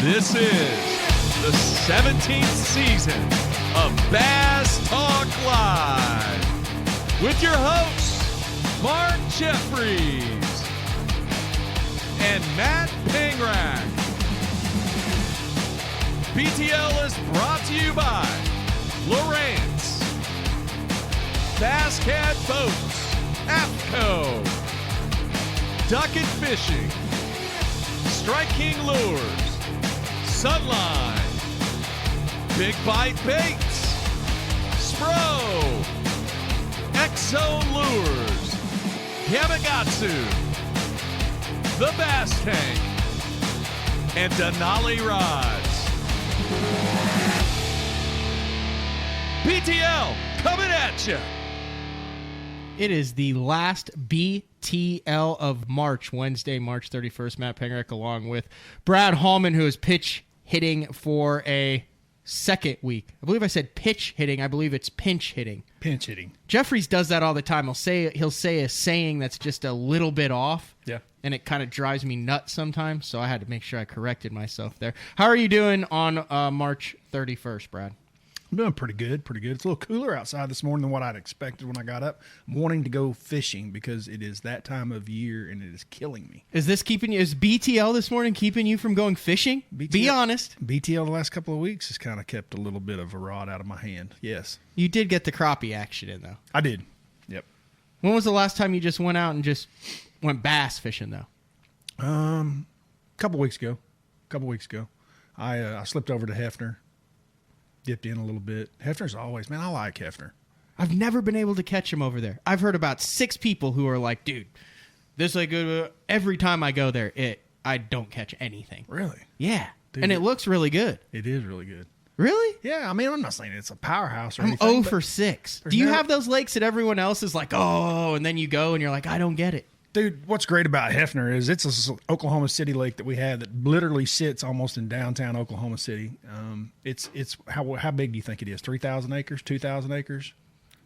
This is the 17th season of Bass Talk Live with your hosts, Mark Jeffries and Matt Pangrac. BTL is brought to you by Lowrance, Bass Cat Boats, AFCO, Duck and Fishing, Strike King Lures, Sunline, Big Bite Baits, Spro, X-Zone Lures, Yamagatsu, The Bass Tank, and Denali Rods. BTL coming at you. It is the last BTL of March, Wednesday, March 31st. Matt Pangrac along with Brad Hallman, who is pitch hitting for a second week. I believe I said pitch hitting. I believe it's pinch hitting. Pinch hitting. Jeffries does that all the time. He'll say a saying that's just a little bit off. Yeah. And it kind of drives me nuts sometimes, so I had to make sure I corrected myself there. How are you doing on March 31st, Brad? I'm doing pretty good, pretty good. It's a little cooler outside this morning than what I'd expected when I got up. I'm wanting to go fishing because it is that time of year and it is killing me. Is BTL this morning keeping you from going fishing? Be honest. BTL the last couple of weeks has kind of kept a little bit of a rod out of my hand. Yes. You did get the crappie action in, though. I did. Yep. When was the last time you just went out and just went bass fishing, though? A couple weeks ago. I slipped over to Hefner. Dipped in a little bit. Hefner's always, man, I like Hefner. I've never been able to catch him over there. I've heard about 6 people who are like, dude, this is like every time I go there, I don't catch anything. Really? Yeah. Dude, and it looks really good. It is really good. Really? Yeah, I mean, I'm not saying it's a powerhouse or I'm anything. 0 for 6. Do you have those lakes that everyone else is like, oh, and then you go and you're like, I don't get it? Dude, what's great about Hefner is it's an Oklahoma City lake that we have that literally sits almost in downtown Oklahoma City. It's how big do you think it is? 3,000 acres, 2,000 acres?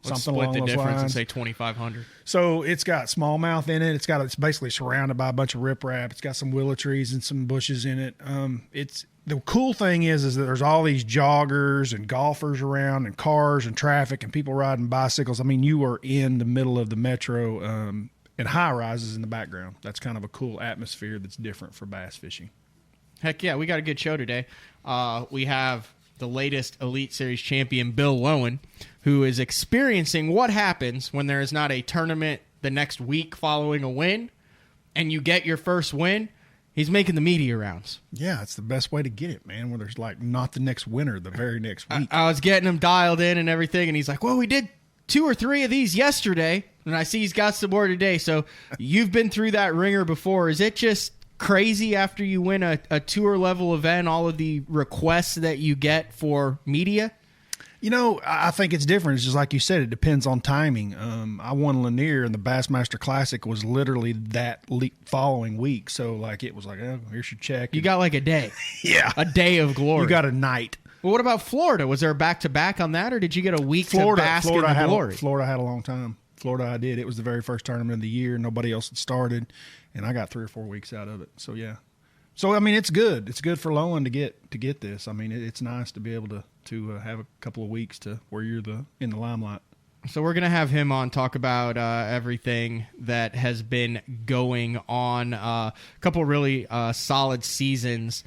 Let's Something split along the those difference lines. and say 2,500. So it's got smallmouth in it. It's basically surrounded by a bunch of riprap. It's got some willow trees and some bushes in it. The cool thing is that there's all these joggers and golfers around and cars and traffic and people riding bicycles. I mean, you are in the middle of the metro, and high rises in the background. That's kind of a cool atmosphere that's different for bass fishing. Heck yeah, we got a good show today. We have the latest Elite Series champion, Bill Lowen, who is experiencing what happens when there is not a tournament the next week following a win, and you get your first win. He's making the media rounds. Yeah, it's the best way to get it, man, where there's like not the next winner, the very next week. I was getting him dialed in and everything, and he's like, well, we did 2 or 3 of these yesterday, and I see he's got some more today. So you've been through that ringer before. Is it just crazy after you win a tour level event, all of the requests that you get for media? You know, I think it's different. It's just like you said, it depends on timing. I won Lanier, and the Bassmaster Classic was literally that following week. So, like, it was like, oh, here's your check. You got like a day. Yeah. A day of glory. You got a night. Well, what about Florida? Was there a back-to-back on that, or did you get a week to bask in the glory? Florida had a long time. Florida I did. It was the very first tournament of the year. Nobody else had started, and I got 3 or 4 weeks out of it. So, yeah. So, I mean, it's good. It's good for Lowen to get this. I mean, it's nice to be able to have a couple of weeks to where you're in the limelight. So we're going to have him on, talk about everything that has been going on. A couple really solid seasons.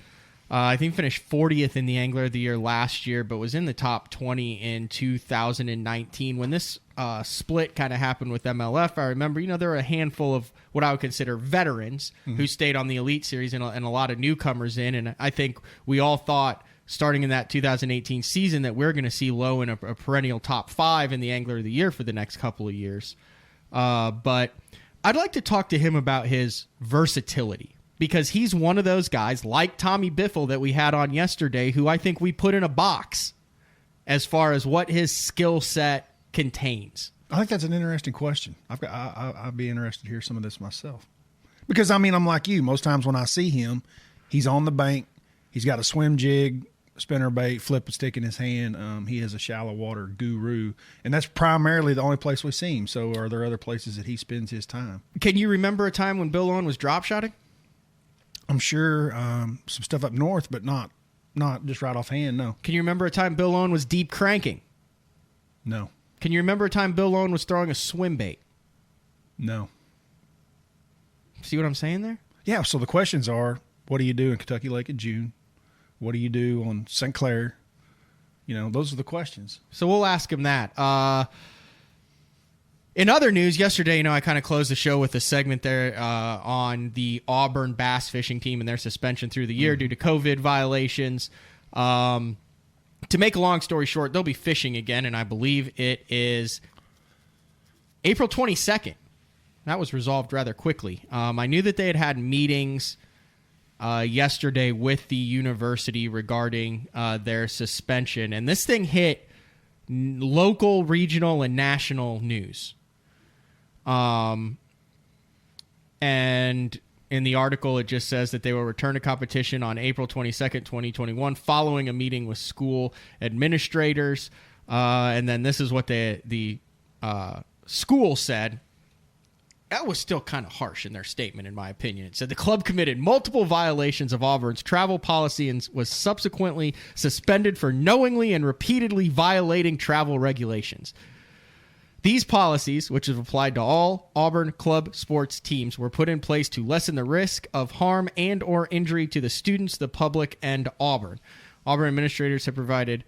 I think finished 40th in the Angler of the Year last year, but was in the top 20 in 2019. When this split kind of happened with MLF, I remember, there were a handful of what I would consider veterans who stayed on the Elite Series and a lot of newcomers in. And I think we all thought starting in that 2018 season that we're going to see Lowen a perennial top 5 in the Angler of the Year for the next couple of years. But I'd like to talk to him about his versatility, because he's one of those guys like Tommy Biffle that we had on yesterday, who I think we put in a box as far as what his skill set contains. I think that's an interesting question. I'd be interested to hear some of this myself. Because, I mean, I'm like you. Most times when I see him, he's on the bank. He's got a swim jig, spinnerbait, flip stick in his hand. He is a shallow water guru, and that's primarily the only place we see him. So are there other places that he spends his time? Can you remember a time when Bill Lowen was drop shotting? I'm sure some stuff up north, but not just right offhand. No, Can you remember a time Bill Owen was deep cranking? no, Can you remember a time Bill Owen was throwing a swim bait? no. See what I'm saying there? Yeah. So the questions are: what do you do in Kentucky Lake in June? What do you do on St. Clair? Those are the questions. So we'll ask him that. In other news, yesterday, I kind of closed the show with a segment there on the Auburn bass fishing team and their suspension through the year due to COVID violations. To make a long story short, they'll be fishing again, and I believe it is April 22nd. That was resolved rather quickly. I knew that they had meetings yesterday with the university regarding their suspension, and this thing hit local, regional, and national news. And in the article, it just says that they will return to competition on April 22nd, 2021, following a meeting with school administrators. And then this is what the school said. That was still kind of harsh in their statement, in my opinion. It said the club committed multiple violations of Auburn's travel policy and was subsequently suspended for knowingly and repeatedly violating travel regulations. These policies, which have applied to all Auburn club sports teams, were put in place to lessen the risk of harm and or injury to the students, the public, and Auburn. Auburn administrators have provided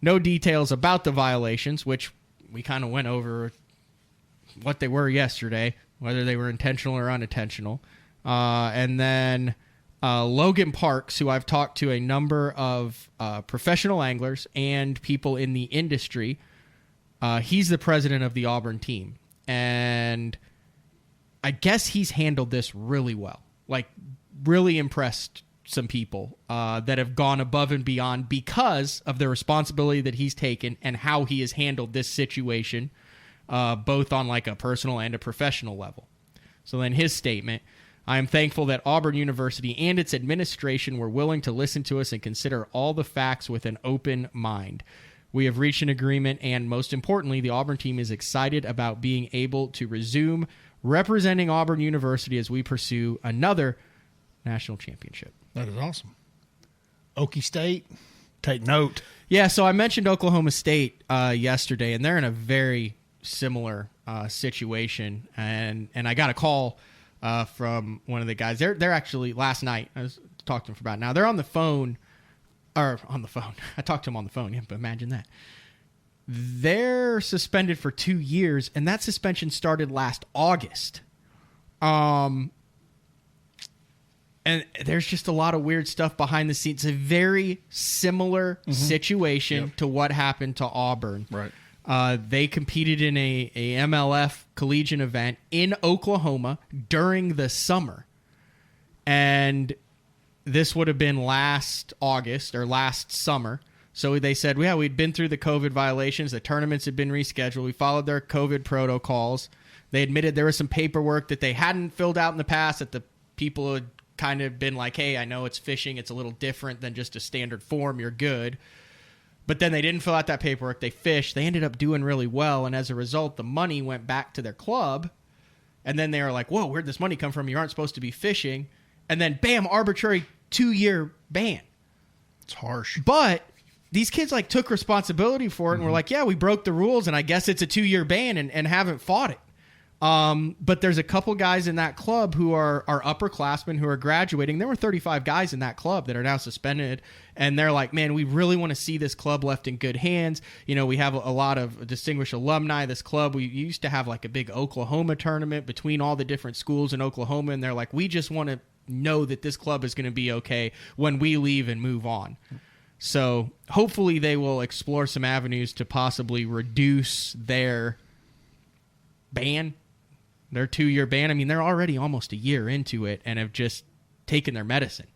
no details about the violations, which we kind of went over what they were yesterday, whether they were intentional or unintentional. And then Logan Parks, who I've talked to a number of professional anglers and people in the industry, he's the president of the Auburn team. And I guess he's handled this really well. Like, really impressed some people that have gone above and beyond because of the responsibility that he's taken and how he has handled this situation, both on like a personal and a professional level. So then his statement: I am thankful that Auburn University and its administration were willing to listen to us and consider all the facts with an open mind. We have reached an agreement, and most importantly, the Auburn team is excited about being able to resume representing Auburn University as we pursue another national championship. That is awesome. Okie State, take note. Yeah, so I mentioned Oklahoma State yesterday, and they're in a very similar situation. And I got a call from one of the guys. They're actually, last night, I was talking to them for about an hour. They're on the phone. Or on the phone. I talked to him on the phone. Yeah, but imagine that. They're suspended for 2 years, and that suspension started last August. And there's just a lot of weird stuff behind the scenes. It's a very similar situation to what happened to Auburn. Right. They competed in a MLF collegiate event in Oklahoma during the summer. And this would have been last August or last summer. So they said, yeah, we'd been through the COVID violations. The tournaments had been rescheduled. We followed their COVID protocols. They admitted there was some paperwork that they hadn't filled out in the past, that the people had kind of been like, hey, I know it's fishing. It's a little different than just a standard form. You're good. But then they didn't fill out that paperwork. They fished. They ended up doing really well. And as a result, the money went back to their club. And then they were like, whoa, where'd this money come from? You aren't supposed to be fishing. And then, bam, arbitrary 2-year ban. It's harsh. But these kids like took responsibility for it and were like, yeah, we broke the rules, and I guess it's a 2-year ban, and haven't fought it. But there's a couple guys in that club who are upperclassmen who are graduating. There were 35 guys in that club that are now suspended, and they're like, man, we really want to see this club left in good hands. We have a lot of distinguished alumni. This club, we used to have like a big Oklahoma tournament between all the different schools in Oklahoma, and they're like, we just want to know that this club is going to be okay when we leave and move on. So hopefully they will explore some avenues to possibly reduce their ban, their 2-year ban. I mean, they're already almost a year into it and have just taken their medicine.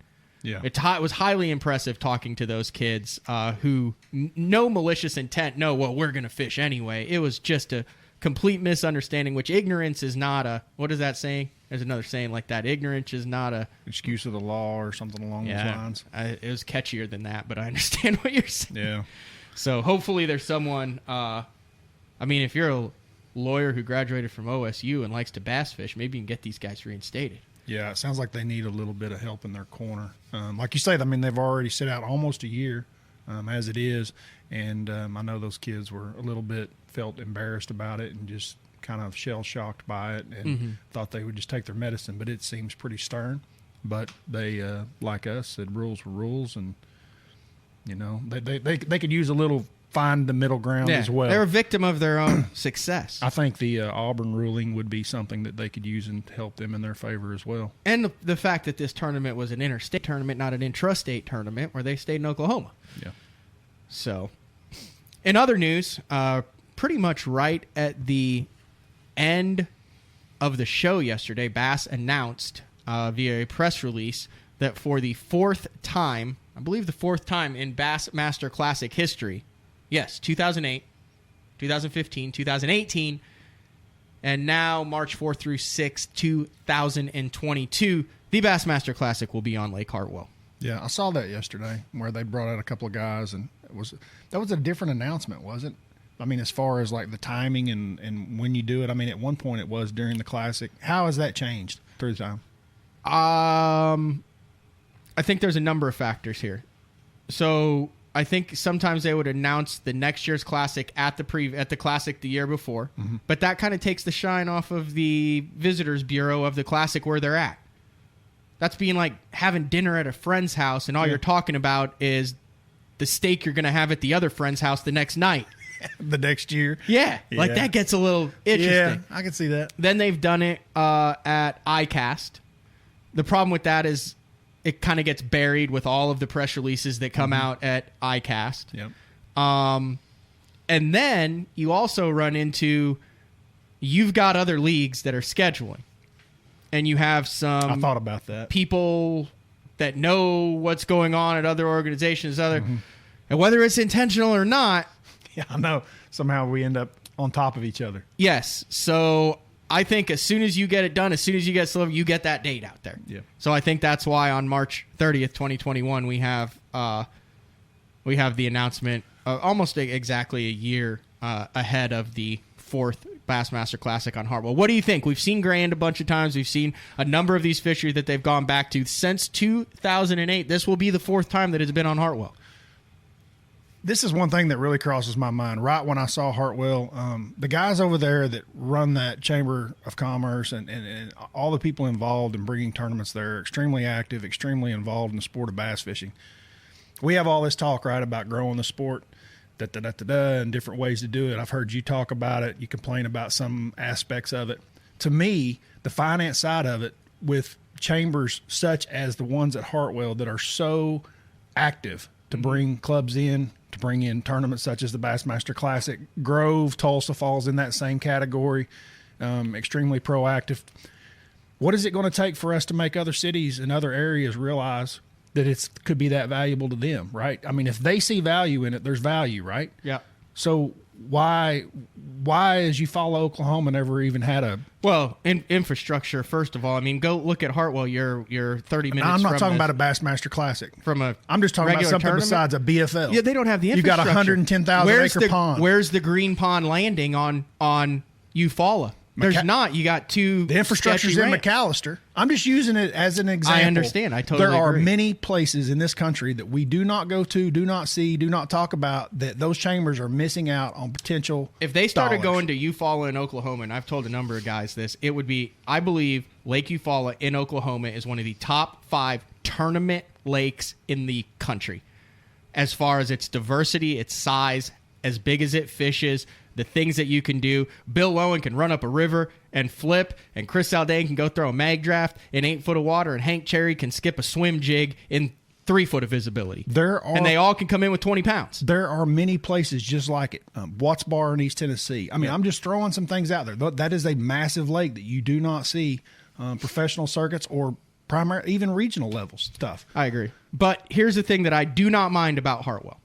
Yeah. It was highly impressive talking to those kids who, no malicious intent, we're going to fish anyway. It was just a complete misunderstanding, which ignorance is not a, what is that saying? There's another saying like that. Ignorance is not a excuse of the law or something along those lines. It was catchier than that, but I understand what you're saying. Yeah. So hopefully there's someone, if you're a lawyer who graduated from OSU and likes to bass fish, maybe you can get these guys reinstated. Yeah, it sounds like they need a little bit of help in their corner. Like you say, I mean, they've already sit out almost a year as it is, and I know those kids were a little bit felt embarrassed about it and just kind of shell-shocked by it and thought they would just take their medicine, but it seems pretty stern. But they, like us, said rules were rules, and, you know, they could use a little find the middle ground as well. They're a victim of their own success. I think the Auburn ruling would be something that they could use and help them in their favor as well. And the fact that this tournament was an interstate tournament, not an intrastate tournament, where they stayed in Oklahoma. Yeah. So, in other news, pretty much right at the end of the show yesterday, Bass announced via a press release that for the fourth time, I believe the fourth time in Bassmaster Classic history, yes, 2008, 2015, 2018, and now March 4th through 6th, 2022, the Bassmaster Classic will be on Lake Hartwell. Yeah, I saw that yesterday where they brought out a couple of guys, and that was a different announcement, wasn't it? I mean, as far as like the timing and when you do it, I mean, at one point it was during the Classic. How has that changed through time? I think there's a number of factors here. So I think sometimes they would announce the next year's Classic at the Classic the year before, but that kind of takes the shine off of the Visitors Bureau of the Classic where they're at. That's being like having dinner at a friend's house, and all you're talking about is the steak you're going to have at the other friend's house the next night. The next year. Yeah, like that gets a little interesting. Yeah, I can see that. Then they've done it at ICAST. The problem with that is it kind of gets buried with all of the press releases that come out at ICAST. Yep. And then you also run into, you've got other leagues that are scheduling. And you have some I thought about that. people that know what's going on at other organizations, and whether it's intentional or not. Yeah, I know. Somehow we end up on top of each other. Yes. So I think as soon as you get it done, as soon as you get slow, you get that date out there. Yeah. So I think that's why on March 30th, 2021, we have the announcement almost exactly a year ahead of the fourth Bassmaster Classic on Hartwell. What do you think? We've seen Grand a bunch of times. We've seen a number of these fisheries that they've gone back to since 2008. This will be the fourth time that it's been on Hartwell. This is one thing that really crosses my mind. Right when I saw Hartwell, the guys over there that run that Chamber of Commerce and all the people involved in bringing tournaments there are extremely active, extremely involved in the sport of bass fishing. We have all this talk, right, about growing the sport, and different ways to do it. I've heard you talk about it. You complain about some aspects of it. To me, the finance side of it, with chambers such as the ones at Hartwell that are so active to bring clubs in, to bring in tournaments such as the Bassmaster Classic, Grove, Tulsa falls in that same category, extremely proactive. What is it going to take for us to make other cities and other areas realize that it could be that valuable to them, right? I mean, if they see value in it, there's value, right? Yeah. So why as you follow Oklahoma, never even had a... Well, infrastructure, first of all. I mean, go look at Hartwell. You're 30 minutes I'm not from talking about a Bassmaster Classic. I'm just talking about something besides a BFL. Yeah, they don't have the You got infrastructure. 110,000 acre pond. Where's the green pond landing on Eufaula? There's not. You got two. The infrastructure's in McAllister. I'm just using it as an example. I understand. I totally There are agree. many places in this country that we do not go to, do not see, do not talk about, that those chambers are missing out on potential. If they started dollars. going to Eufaula in Oklahoma, and I've told a number of guys this, it would be, I believe, Lake Eufaula in Oklahoma is one of the top 5 tournament lakes in the country. As far as its diversity, its size, as big as it fishes, the things that you can do. Bill Lowen can run up a river and flip, and Chris Zaldain can go throw a mag draft in 8 foot of water, and Hank Cherry can skip a swim jig in 3 foot of visibility. And they all can come in with 20 pounds. There are many places just like it. Watts Bar in East Tennessee. I mean, I'm just throwing some things out there. That is a massive lake that you do not see professional circuits or primary, even regional levels stuff. I agree. But here's the thing that I do not mind about Hartwell.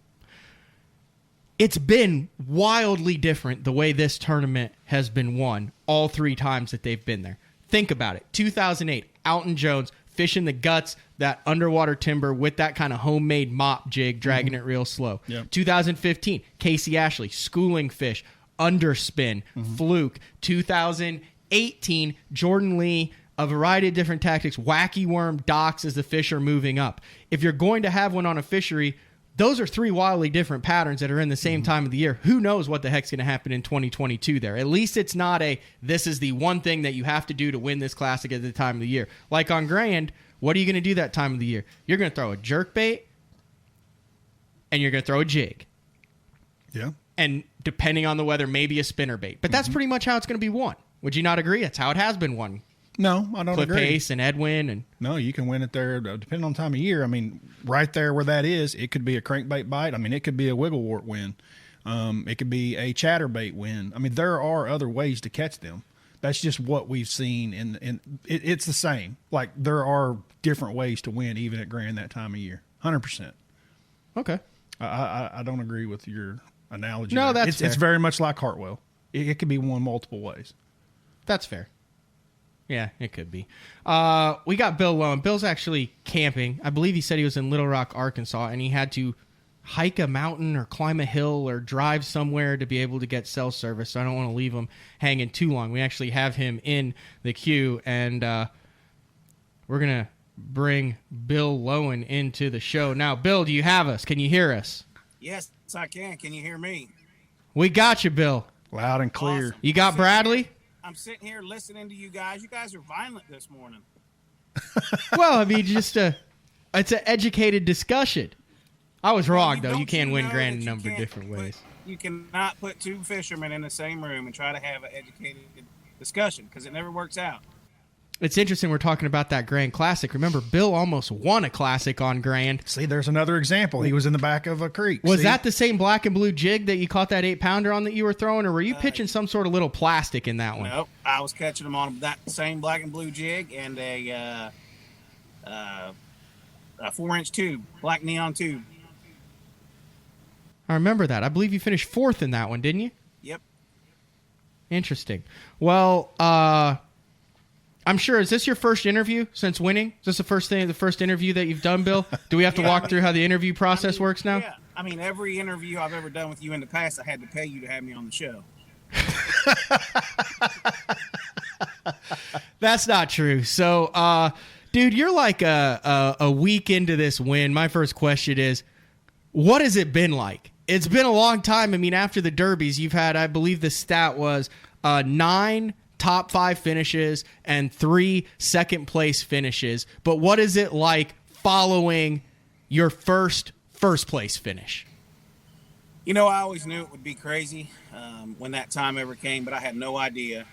It's been wildly different the way this tournament has been won all 3 times that they've been there. Think about it. 2008, Alton Jones fishing the guts, that underwater timber with that kind of homemade mop jig, dragging it real slow. Yep. 2015, Casey Ashley, schooling fish, underspin, fluke. 2018, Jordan Lee, a variety of different tactics, wacky worm, docks as the fish are moving up. If you're going to have one on a fishery, those are 3 wildly different patterns that are in the same time of the year. Who knows what the heck's going to happen in 2022 there? At least it's not this is the one thing that you have to do to win this classic at the time of the year. Like on Grand, what are you going to do that time of the year? You're going to throw a jerkbait and you're going to throw a jig. Yeah. And depending on the weather, maybe a spinnerbait. But that's pretty much how it's going to be won. Would you not agree? That's how it has been won. No, I don't Clip agree. Pace and Edwin. And No, you can win it there, depending on time of year. I mean, right there where that is, it could be a crankbait bite. I mean, it could be a wigglewort win. It could be a chatterbait win. I mean, there are other ways to catch them. That's just what we've seen, and it's the same. Like, there are different ways to win, even at Grand that time of year. 100%. okay. I don't agree with your analogy. No, there. that's it's fair. very much like Hartwell. It could be won multiple ways. That's fair. Yeah, it could be. We got Bill Lowen. Bill's actually camping. I believe he said he was in Little Rock, Arkansas, and he had to hike a mountain or climb a hill or drive somewhere to be able to get cell service. So I don't want to leave him hanging too long. We actually have him in the queue, and we're going to bring Bill Lowen into the show. Now, Bill, do you have us? Can you hear us? Yes, I can. Can you hear me? We got you, Bill. Loud and clear. Awesome. You got Bradley? I'm sitting here listening to you guys. You guys are violent this morning. Well, I mean, just it's an educated discussion. I was wrong, though. Don't You can win know Grand that in a you number of can't different put- ways. You cannot put 2 fishermen in the same room and try to have an educated discussion because it never works out. It's interesting we're talking about that Grand Classic. Remember, Bill almost won a Classic on Grand. See, there's another example. He was in the back of a creek. Was See? that the same black and blue jig that you caught that 8-pounder on that you were throwing, or were you pitching some sort of little plastic in that one? Nope. I was catching them on that same black and blue jig and a 4-inch tube, black neon tube. I remember that. I believe you finished 4th in that one, didn't you? Yep. Interesting. Well, I'm sure. Is this your first interview since winning? Is this the first interview that you've done, Bill? Do we have to walk through how the interview process works now? Yeah. I mean, every interview I've ever done with you in the past, I had to pay you to have me on the show. That's not true. So, dude, you're like a week into this win. My first question is, what has it been like? It's been a long time. I mean, after the Derbies, you've had, I believe the stat was 9 top 5 finishes and 3 second-place finishes. But what is it like following your first-place finish? You know, I always knew it would be crazy when that time ever came, but I had no idea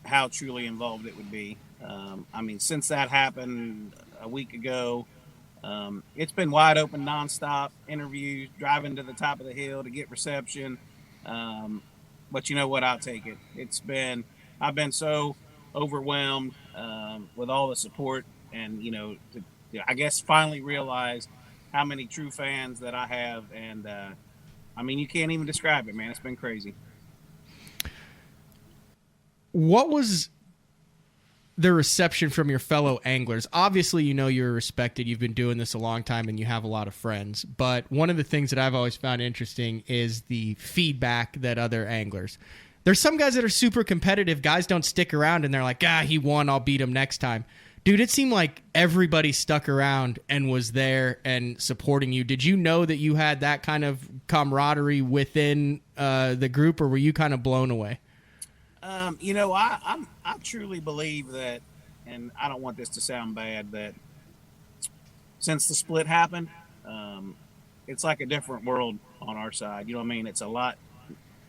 how truly involved it would be. I mean, since that happened a week ago, it's been wide open, nonstop interviews, driving to the top of the hill to get reception. But you know what? I'll take it. I've been so overwhelmed with all the support, and I guess finally realized how many true fans that I have, and I mean, you can't even describe it, man. It's been crazy. What was the reception from your fellow anglers? Obviously, you're respected. You've been doing this a long time and you have a lot of friends. But one of the things that I've always found interesting is the feedback that other anglers. There's some guys that are super competitive. Guys don't stick around and they're like, he won, I'll beat him next time. Dude, it seemed like everybody stuck around and was there and supporting you. Did you know that you had that kind of camaraderie within the group, or were you kind of blown away? I truly believe that, and I don't want this to sound bad, that since the split happened, it's like a different world on our side. You know what I mean? It's a lot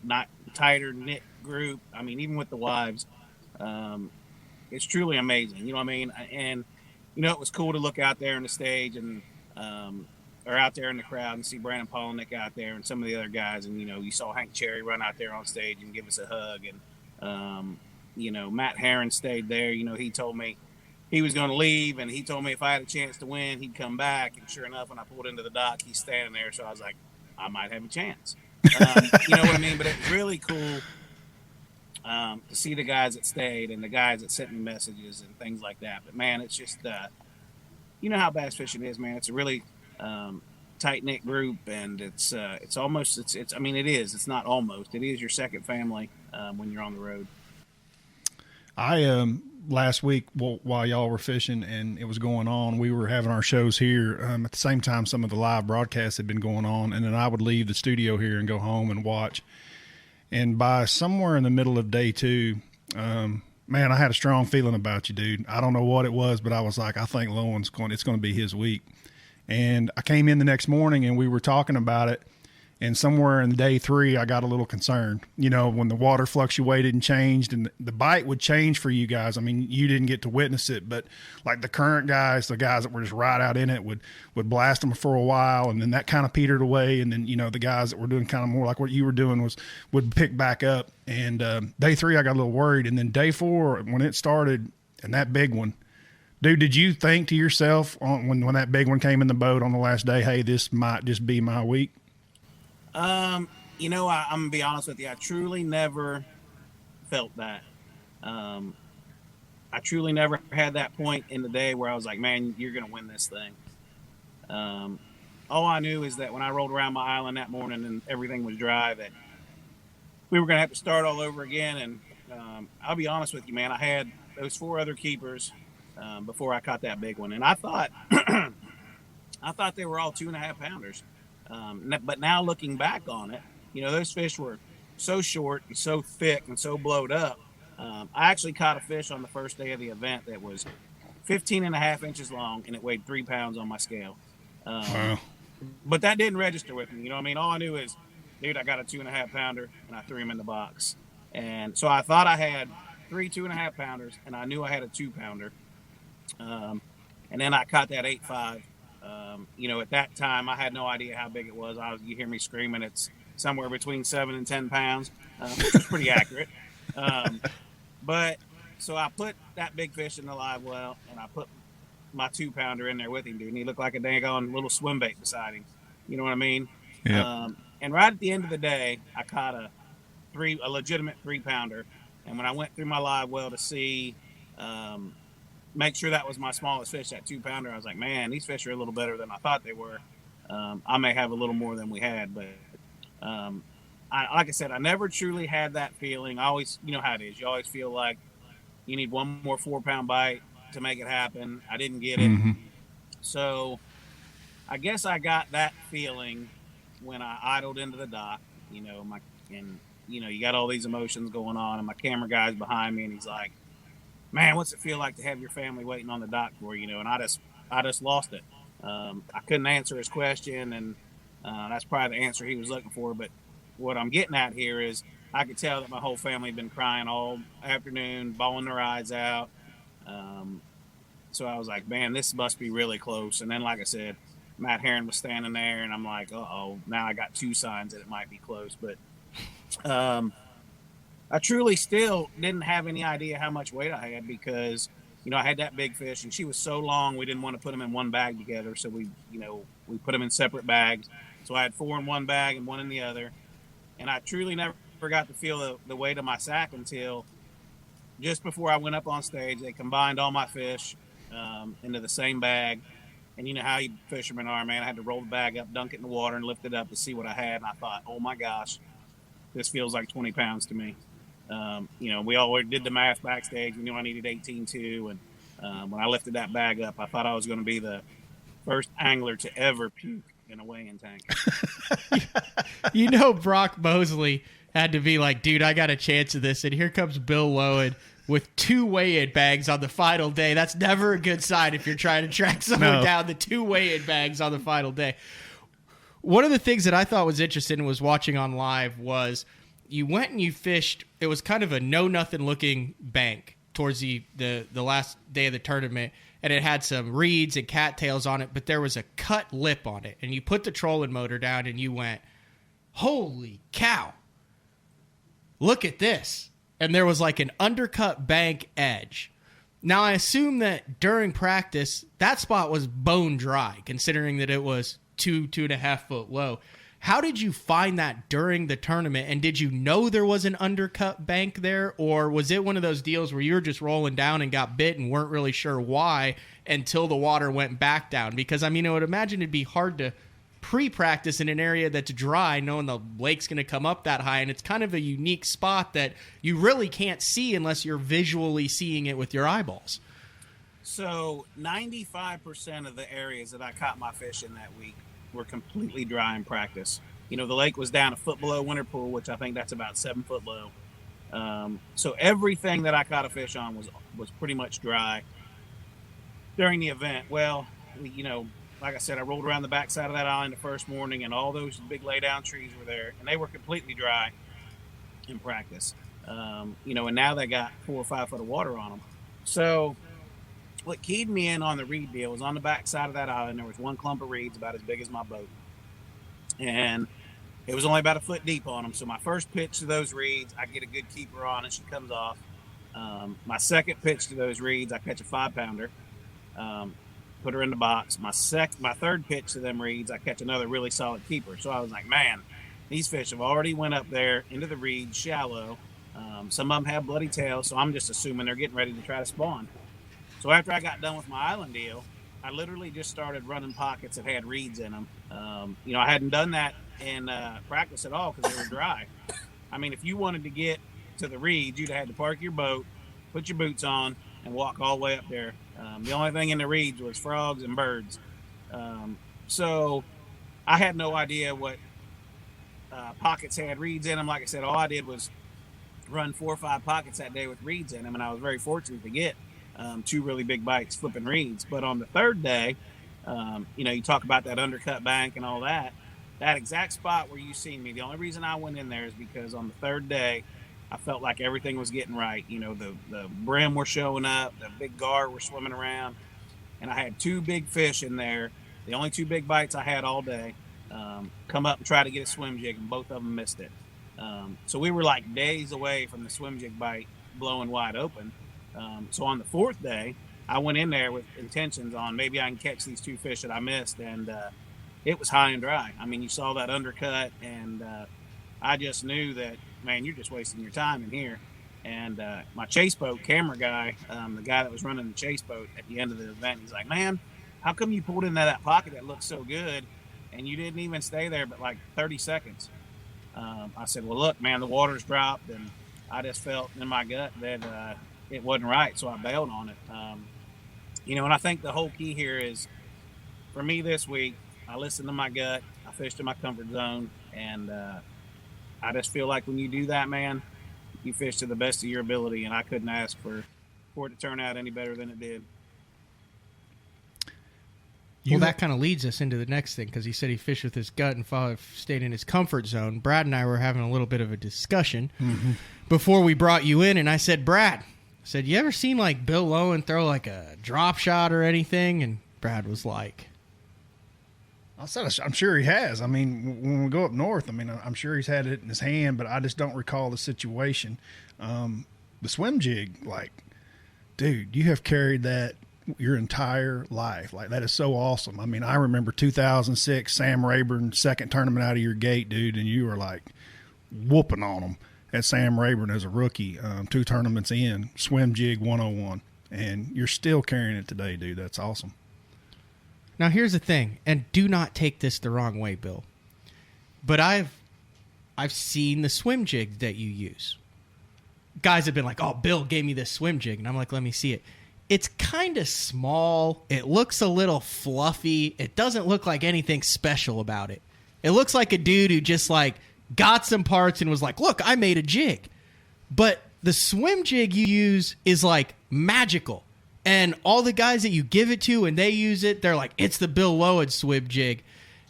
not tighter knit group. I mean, even with the wives, it's truly amazing. You know what I mean? And it was cool to look out there on the stage and or out there in the crowd and see Brandon Polnick out there and some of the other guys, and you saw Hank Cherry run out there on stage and give us a hug, and Matt Herron stayed there. He told me he was going to leave, and he told me if I had a chance to win, he'd come back. And sure enough, when I pulled into the dock, he's standing there. So I was like, I might have a chance. You know what I mean? But it was really cool to see the guys that stayed and the guys that sent me messages and things like that. But man, it's just, you know how bass fishing is, man. It's a really tight-knit group, and it's almost, I mean, it is. It's not almost. It is your second family when you're on the road. last week while y'all were fishing and it was going on, we were having our shows here. At the same time, some of the live broadcasts had been going on, and then I would leave the studio here and go home and watch. And by somewhere in the middle of day 2, man, I had a strong feeling about you, dude. I don't know what it was, but I was like, I think Lowen's it's going to be his week. And I came in the next morning and we were talking about it. And somewhere in day 3, I got a little concerned, when the water fluctuated and changed and the bite would change for you guys. I mean, you didn't get to witness it, but like the current guys, the guys that were just right out in it would blast them for a while. And then that kind of petered away. And then, the guys that were doing kind of more like what you were doing would pick back up. And day 3, I got a little worried. And then day 4, when it started and that big one, dude, did you think to yourself when that big one came in the boat on the last day, hey, this might just be my week? I'm gonna be honest with you. I truly never felt that. I truly never had that point in the day where I was like, man, you're gonna win this thing. All I knew is that when I rolled around my island that morning and everything was dry, that we were gonna have to start all over again. And I'll be honest with you, man, I had those 4 other keepers before I caught that big one, and I thought they were all 2.5 pounders. But now looking back on it, those fish were so short and so thick and so blowed up. I actually caught a fish on the first day of the event that was 15.5 inches long, and it weighed 3 pounds on my scale. Wow. But that didn't register with me. You know what I mean? All I knew is, dude, I got a 2.5 pounder, and I threw him in the box. And so I thought I had 3 2.5 pounders, and I knew I had a 2 pounder. And then I caught that 8.5. At that time, I had no idea how big it was. You hear me screaming, it's somewhere between 7 and 10 pounds, which is pretty accurate. But so I put that big fish in the live well, and I put my 2 pounder in there with him, dude. And he looked like a dang little swim bait beside him. You know what I mean? Yeah. And right at the end of the day, I caught a legitimate 3 pounder. And when I went through my live well to see, make sure that was my smallest fish, that 2 pounder, I was like, man, these fish are a little better than I thought they were. I may have a little more than we had, but like I said, I never truly had that feeling. I always, you know how it is. You always feel like you need one more 4-pound bite to make it happen. I didn't get it. Mm-hmm. So I guess I got that feeling when I idled into the dock, you got all these emotions going on, and my camera guy's behind me, and he's like, man, what's it feel like to have your family waiting on the dock for you? And I just lost it. I couldn't answer his question, and that's probably the answer he was looking for. But what I'm getting at here is I could tell that my whole family had been crying all afternoon, bawling their eyes out. So I was like, man, this must be really close. And then, like I said, Matt Herron was standing there, and I'm like, uh-oh, now I got 2 signs that it might be close. But I truly still didn't have any idea how much weight I had because, I had that big fish, and she was so long we didn't want to put them in one bag together. So we put them in separate bags. So I had 4 in one bag and 1 in the other. And I truly never got to feel the weight of my sack until just before I went up on stage. They combined all my fish into the same bag. And you know how you fishermen are, man. I had to roll the bag up, dunk it in the water, and lift it up to see what I had. And I thought, oh, my gosh, this feels like 20 pounds to me. We all did the math backstage. We knew I needed 18.2. And when I lifted that bag up, I thought I was going to be the first angler to ever puke in a weighing tank. Brock Mosley had to be like, dude, I got a chance of this. And here comes Bill Lowen with 2 weigh-in bags on the final day. That's never a good sign if you're trying to track someone down, the 2 weigh-in bags on the final day. One of the things that I thought was interesting was watching on live was you went and you fished. It was kind of a know-nothing looking bank towards the last day of the tournament, and it had some reeds and cattails on it, but there was a cut lip on it. And you put the trolling motor down and you went, holy cow, look at this. And there was like an undercut bank edge. Now, I assume that during practice, that spot was bone dry, considering that it was 2.5 foot low. How did you find that during the tournament? And did you know there was an undercut bank there? Or was it one of those deals where you were just rolling down and got bit and weren't really sure why until the water went back down? Because, I would imagine it'd be hard to pre-practice in an area that's dry, knowing the lake's going to come up that high, and it's kind of a unique spot that you really can't see unless you're visually seeing it with your eyeballs. So 95% of the areas that I caught my fish in that week were completely dry in practice. You know, the lake was down a foot below winter pool, which I think that's about 7 foot low. So everything that I caught a fish on was pretty much dry during the event. Well, you know, like I said, I rolled around the backside of that island the first morning, and all those big laydown trees were there, and they were completely dry in practice. You know, and now they got 4 or 5 foot of water on them. So what keyed me in on the reed deal was on the backside of that island, there was one clump of reeds about as big as my boat. And it was only about a foot deep on them. So my first pitch to those reeds, I get a good keeper on and she comes off. My second pitch to those reeds, I catch a 5-pounder, put her in the box. My third pitch to them reeds, I catch another really solid keeper. So I was like, man, these fish have already went up there into the reeds shallow. Some of them have bloody tails, so I'm just assuming they're getting ready to try to spawn. So after I got done with my island deal, I literally just started running pockets that had reeds in them. You know, I hadn't done that in practice at all because they were dry. I mean, if you wanted to get to the reeds, you'd have had to park your boat, put your boots on, and walk all the way up there. The only thing in the reeds was frogs and birds. So I had no idea what pockets had reeds in them. Like I said, all I did was run 4 or 5 pockets that day with reeds in them, and I was very fortunate to get 2 really big bites flipping reeds. But on the third day, you know, you talk about that undercut bank and all that exact spot where you seen me. The only reason I went in there is because on the third day, I felt like everything was getting right. You know, the brim were showing up, the big gar were swimming around, and I had 2 big fish in there. The only 2 big bites I had all day. Come up and try to get a swim jig, and both of them missed it. So we were like days away from the swim jig bite blowing wide open. So on the 4th day, I went in there with intentions on maybe I can catch these 2 fish that I missed, and it was high and dry. I mean, you saw that undercut, and I just knew that, man, you're just wasting your time in here. And my chase boat camera guy, the guy that was running the chase boat at the end of the event, he's like, man, how come you pulled into that pocket that looked so good, and you didn't even stay there but like 30 seconds? I said, well, look, man, the water's dropped, and I just felt in my gut that it wasn't right, so I bailed on it. You know, and I think the whole key here is, for me this week, I listened to my gut, I fished in my comfort zone, and I just feel like when you do that, man, you fish to the best of your ability, and I couldn't ask for it to turn out any better than it did. Well, that kind of leads us into the next thing, because he said he fished with his gut and stayed in his comfort zone. Brad and I were having a little bit of a discussion before we brought you in, and I said, Brad, you ever seen like Bill Lowen throw like a drop shot or anything? And Brad was like, I said, I'm sure he has. I mean, when we go up north, I mean, I'm sure he's had it in his hand, but I just don't recall the situation. The swim jig, like, dude, you have carried that your entire life. Like, that is so awesome. I mean, I remember 2006 Sam Rayburn second tournament out of your gate, dude, and you were like whooping on him at Sam Rayburn as a rookie, 2 tournaments in, swim jig 101, and you're still carrying it today, dude. That's awesome. Now, here's the thing, and do not take this the wrong way, Bill, but I've seen the swim jig that you use. Guys have been like, oh, Bill gave me this swim jig, and I'm like, let me see it. It's kind of small. It looks a little fluffy. It doesn't look like anything special about it. It looks like a dude who just like got some parts and was like, look, I made a jig. But the swim jig you use is like magical. And all the guys that you give it to and they use it, they're like, it's the Bill Lowen swim jig.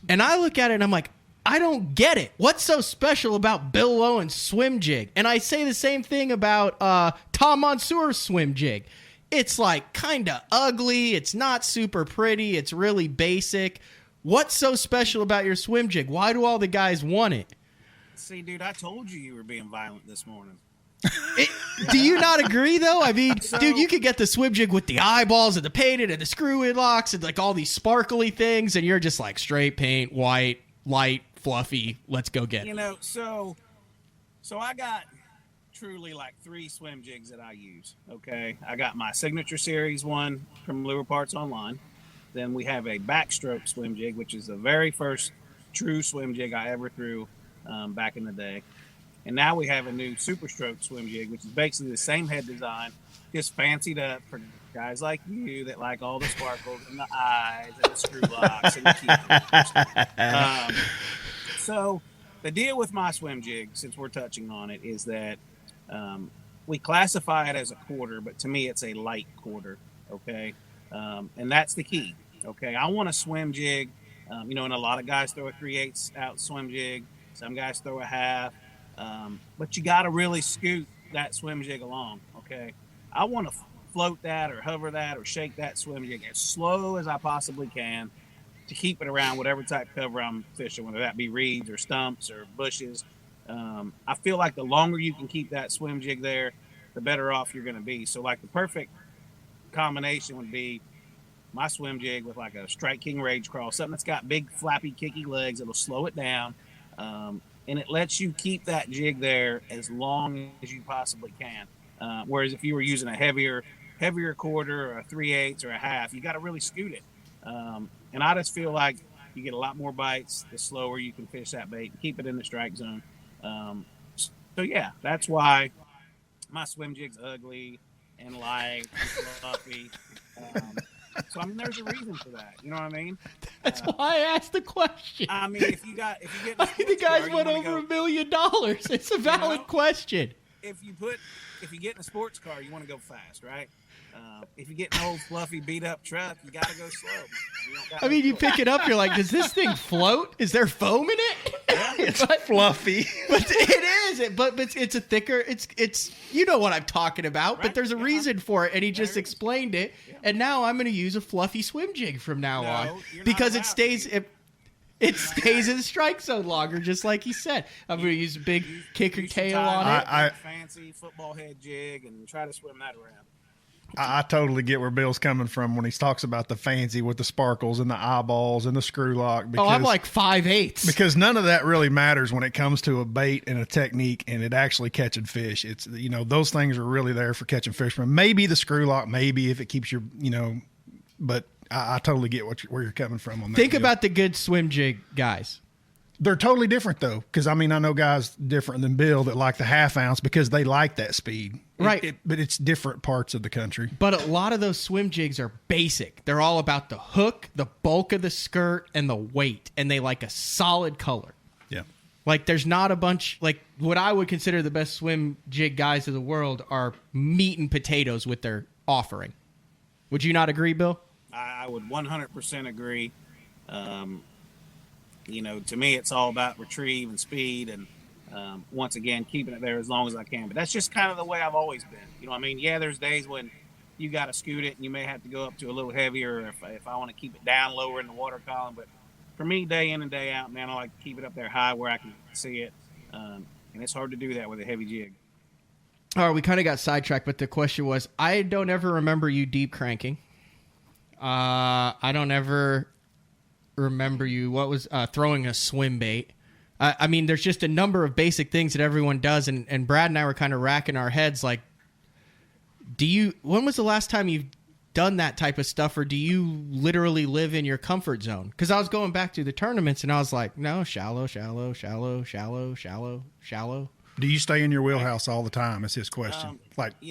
And I look at it and I'm like, I don't get it. What's so special about Bill Lowen's swim jig? And I say the same thing about Tom Monsour's swim jig. It's like kind of ugly. It's not super pretty. It's really basic. What's so special about your swim jig? Why do all the guys want it? See, dude, I told you were being violent this morning. Do you not agree, though? I mean, dude, you could get the swim jig with the eyeballs and the painted and the screw-in locks and like all these sparkly things, and you're just like straight paint, white, light, fluffy. Let's go get it. You know, so I got truly like 3 swim jigs that I use. Okay, I got my Signature Series one from Lure Parts Online. Then we have a backstroke swim jig, which is the very first true swim jig I ever threw back in the day. And now we have a new Super Stroke swim jig, which is basically the same head design, just fancied up for guys like you that like all the sparkles and the eyes and the screw locks and the keepers. So the deal with my swim jig, since we're touching on it, is that we classify it as a quarter, but to me it's a light quarter, okay? And that's the key, okay? I want a swim jig, and a lot of guys throw a 3/8 out swim jig. Some guys throw a half. But you got to really scoot that swim jig along, okay? I want to float that or hover that or shake that swim jig as slow as I possibly can to keep it around whatever type cover I'm fishing, whether that be reeds or stumps or bushes. I feel like the longer you can keep that swim jig there, the better off you're going to be. So, like, the perfect combination would be my swim jig with like a Strike King Rage Crawl, something that's got big flappy kicky legs. It'll slow it down. And it lets you keep that jig there as long as you possibly can. Whereas if you were using a heavier quarter or a 3/8 or a half, you got to really scoot it. And I just feel like you get a lot more bites the slower you can fish that bait and keep it in the strike zone. So yeah, that's why my swim jig's ugly and light and fluffy. So I mean, there's a reason for that. You know what I mean? That's why I asked the question. I mean, if you get The guys went over $1 million. It's a valid question. If you get in a sports car, you want to go fast, right? If you get an old fluffy beat up truck, you got to go slow. You pick it up, you're like, does this thing float? Is there foam in it? It's fluffy. But it is. But it's a thicker. It's you know what I'm talking about. Right. But there's a reason for it, and he just explained it. Yeah. And now I'm going to use a fluffy swim jig from now on because it stays. It stays in the strike zone longer, just like he said. I'm going to use a big kicker tail on it. Fancy football head jig and try to swim that around. I totally get where Bill's coming from when he talks about the fancy with the sparkles and the eyeballs and the screw lock. Because, I'm like 5/8. Because none of that really matters when it comes to a bait and a technique and it actually catching fish. It's, those things are really there for catching fish. Maybe the screw lock, maybe if it keeps your, but I totally get where you're coming from on that. Think about the good swim jig guys. They're totally different, though, because, I know guys different than Bill that like the half ounce because they like that speed. Right. But it's different parts of the country. But a lot of those swim jigs are basic. They're all about the hook, the bulk of the skirt, and the weight, and they like a solid color. Yeah. Like, there's not a bunch, like, what I would consider the best swim jig guys of the world are meat and potatoes with their offering. Would you not agree, Bill? I would 100% agree. To me, it's all about retrieve and speed and, once again, keeping it there as long as I can. But that's just kind of the way I've always been. Yeah, there's days when you got to scoot it and you may have to go up to a little heavier if I want to keep it down lower in the water column. But for me, day in and day out, man, I like to keep it up there high where I can see it. And it's hard to do that with a heavy jig. All right, we kind of got sidetracked, but the question was, I don't ever remember you deep cranking. I don't ever remember you throwing a swim bait. There's just a number of basic things that everyone does, and Brad and I were kind of racking our heads like, when was the last time you've done that type of stuff, or do you literally live in your comfort zone? Because I was going back to the tournaments and I was like, no, shallow. Do you stay in your wheelhouse all the time? Is his question.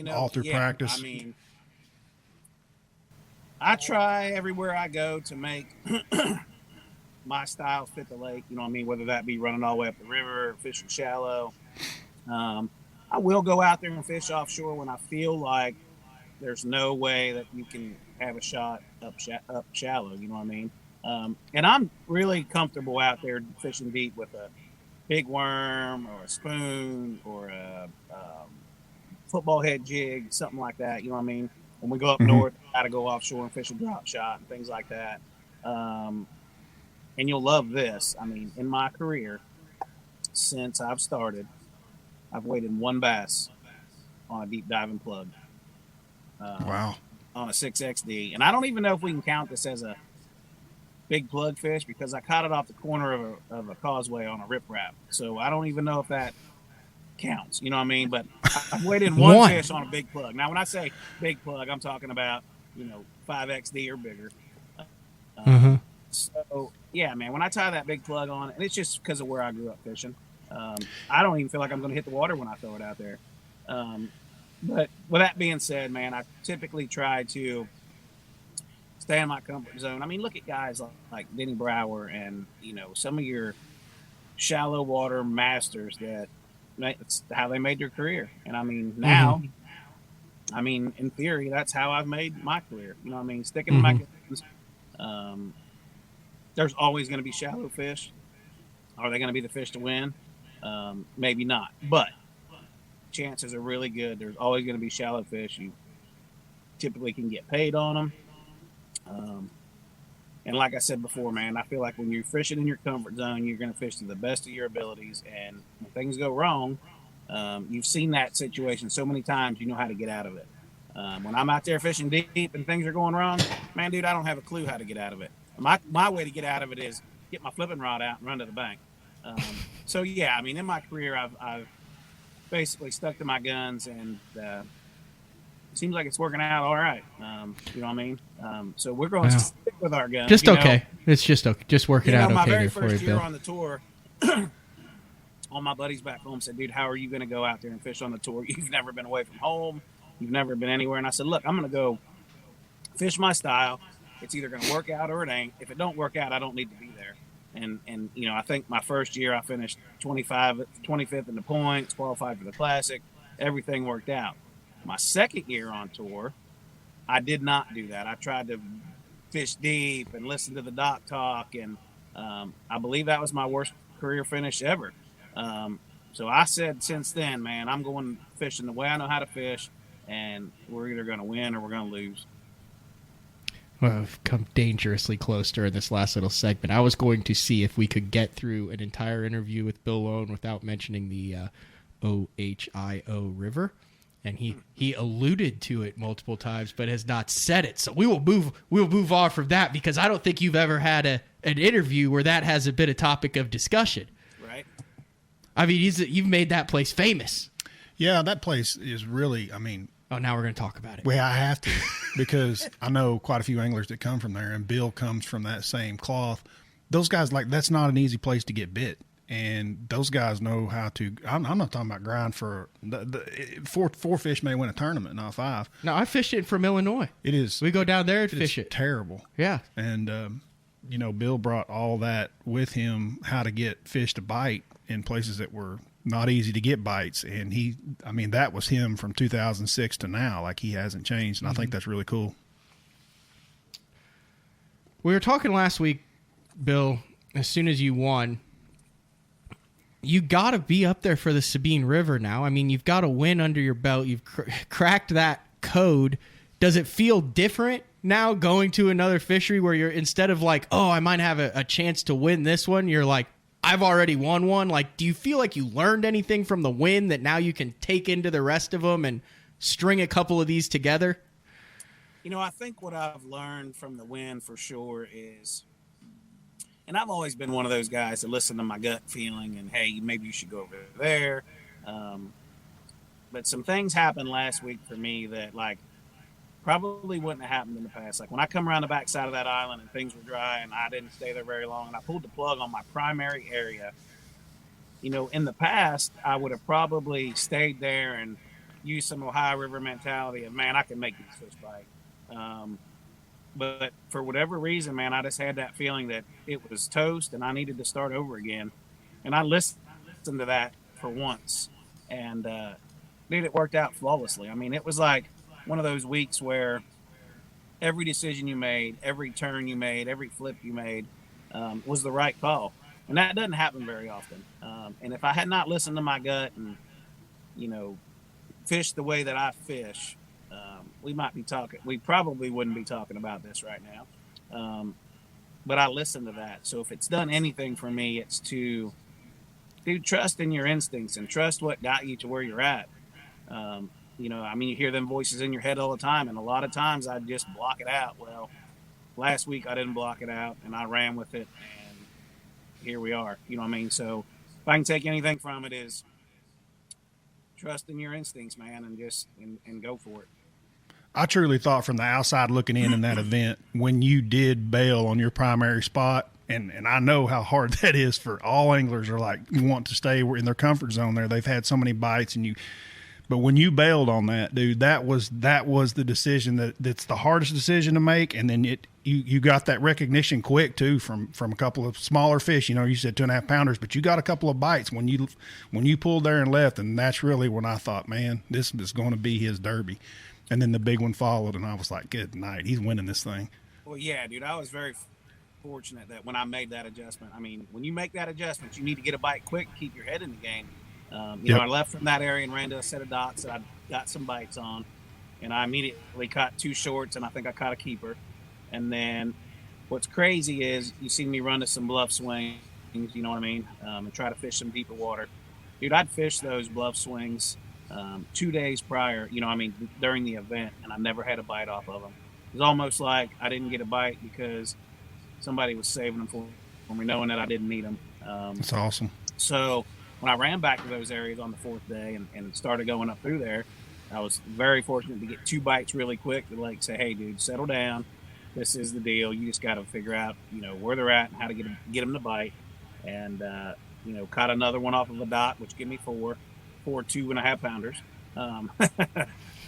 All through practice? I try everywhere I go to make my style fit the lake, whether that be running all the way up the river or fishing shallow. I will go out there and fish offshore when I feel like there's no way that you can have a shot up shallow, and I'm really comfortable out there fishing deep with a big worm or a spoon or a football head jig, something like that, When we go up north, I got to go offshore and fish a drop shot and things like that. And you'll love this. In my career, since I've started, I've weighted one bass on a deep diving plug. Wow. On a 6XD. And I don't even know if we can count this as a big plug fish because I caught it off the corner of a causeway on a riprap. So I don't even know if that counts, but I've weighted one fish on a big plug. Now when I say big plug, I'm talking about 5XD or bigger. So yeah, man, when I tie that big plug on, and it's just because of where I grew up fishing, I don't even feel like I'm going to hit the water when I throw it out there. But with that being said, man, I typically try to stay in my comfort zone. I mean, look at guys like Denny Brower and, some of your shallow water masters that's how they made their career. And I mean, now, in theory, that's how I've made my career. You know what I mean? Sticking to my guns. There's always going to be shallow fish. Are they going to be the fish to win? Maybe not. But chances are really good. There's always going to be shallow fish. You typically can get paid on them. And like I said before, man, I feel like when you're fishing in your comfort zone, you're going to fish to the best of your abilities. And when things go wrong, you've seen that situation so many times, you know how to get out of it. When I'm out there fishing deep and things are going wrong, man, dude, I don't have a clue how to get out of it. My way to get out of it is get my flipping rod out and run to the bank. So yeah, I mean, in my career, I've basically stuck to my guns, and it seems like it's working out all right. You know what I mean? So we're going to stick with our guns. Just okay. It's just okay. Just work it out my okay very there for you, first year Bill. on the tour, all my buddies back home said, dude, how are you going to go out there and fish on the tour? You've never been away from home. You've never been anywhere. And I said, look, I'm going to go fish my style. It's either going to work out or it ain't. If it don't work out, I don't need to be there. And I think my first year I finished 25th in the points, qualified for the Classic. Everything worked out. My second year on tour, I did not do that. I tried to fish deep and listen to the dock talk, and I believe that was my worst career finish ever. So I said since then, man, I'm going fishing the way I know how to fish, and we're either going to win or we're going to lose. Well, we've come dangerously close during this last little segment. I was going to see if we could get through an entire interview with Bill Lone without mentioning the Ohio River, and he alluded to it multiple times, but has not said it. So we'll move on from that, because I don't think you've ever had an interview where that has been a topic of discussion. Right. I mean, you've made that place famous. Yeah, that place is really, Oh, now we're going to talk about it. well, I have to, because I know quite a few anglers that come from there, and Bill comes from that same cloth. Those guys, that's not an easy place to get bit. And those guys know how to. I'm not talking about grind for four fish may win a tournament, not five. No, I fished it from Illinois. It is. We go down there and fish it. Terrible. Yeah. And Bill brought all that with him, how to get fish to bite in places that were not easy to get bites. And that was him from 2006 to now. Like, he hasn't changed, and I think that's really cool. We were talking last week, Bill. As soon as you won, you got to be up there for the Sabine River now. I mean, you've got a win under your belt. You've cracked that code. Does it feel different now going to another fishery where you're, instead of like, oh, I might have a chance to win this one, you're like, I've already won one? Like, do you feel like you learned anything from the win that now you can take into the rest of them and string a couple of these together? I think what I've learned from the win for sure is, and I've always been one of those guys that listen to my gut feeling and, hey, maybe you should go over there. But some things happened last week for me that, probably wouldn't have happened in the past. Like, when I come around the backside of that island and things were dry and I didn't stay there very long and I pulled the plug on my primary area, in the past, I would have probably stayed there and used some Ohio River mentality of, man, I can make these fish bite. But for whatever reason, man, I just had that feeling that it was toast and I needed to start over again. And I listened to that for once. And, dude, it worked out flawlessly. I mean, it was like one of those weeks where every decision you made, every turn you made, every flip you made was the right call. And that doesn't happen very often. And if I had not listened to my gut and, fished the way that I fish, we probably wouldn't be talking about this right now. But I listened to that. So if it's done anything for me, it's to trust in your instincts and trust what got you to where you're at. You hear them voices in your head all the time, and a lot of times I just block it out. Well, last week I didn't block it out and I ran with it, and here we are. You know what I mean? So if I can take anything from it, is trust in your instincts, man, and just and go for it. I truly thought from the outside looking in that event, when you did bail on your primary spot, and I know how hard that is for all anglers are like want to stay in their comfort zone there. They've had so many bites but when you bailed on that, dude, that was the decision that's the hardest decision to make. And then you got that recognition quick too from a couple of smaller fish. You know, you said 2.5 pounders, but you got a couple of bites when you pulled there and left. And that's really when I thought, man, this is going to be his derby. And then the big one followed, and I was like, good night. He's winning this thing. Well, yeah, dude, I was very fortunate that when I made that adjustment, I mean, when you make that adjustment, you need to get a bite quick, keep your head in the game. You know, I left from that area and ran to a set of dots that I got some bites on, and I immediately caught 2 shorts, and I think I caught a keeper. And then what's crazy is you see me run to some bluff swings, you know what I mean, and try to fish some deeper water. Dude, I'd fish those bluff swings 2 days prior, you know, I mean, during the event, and I never had a bite off of them. It was almost like I didn't get a bite because somebody was saving them for me, knowing that I didn't need them. That's awesome. So when I ran back to those areas on the 4th day and started going up through there, I was very fortunate to get 2 bites really quick to like say, hey, dude, settle down. This is the deal. You just got to figure out, you know, where they're at and how to get them to bite. And, you know, caught another one off of a dot, which gave me 4 2.5 pounders.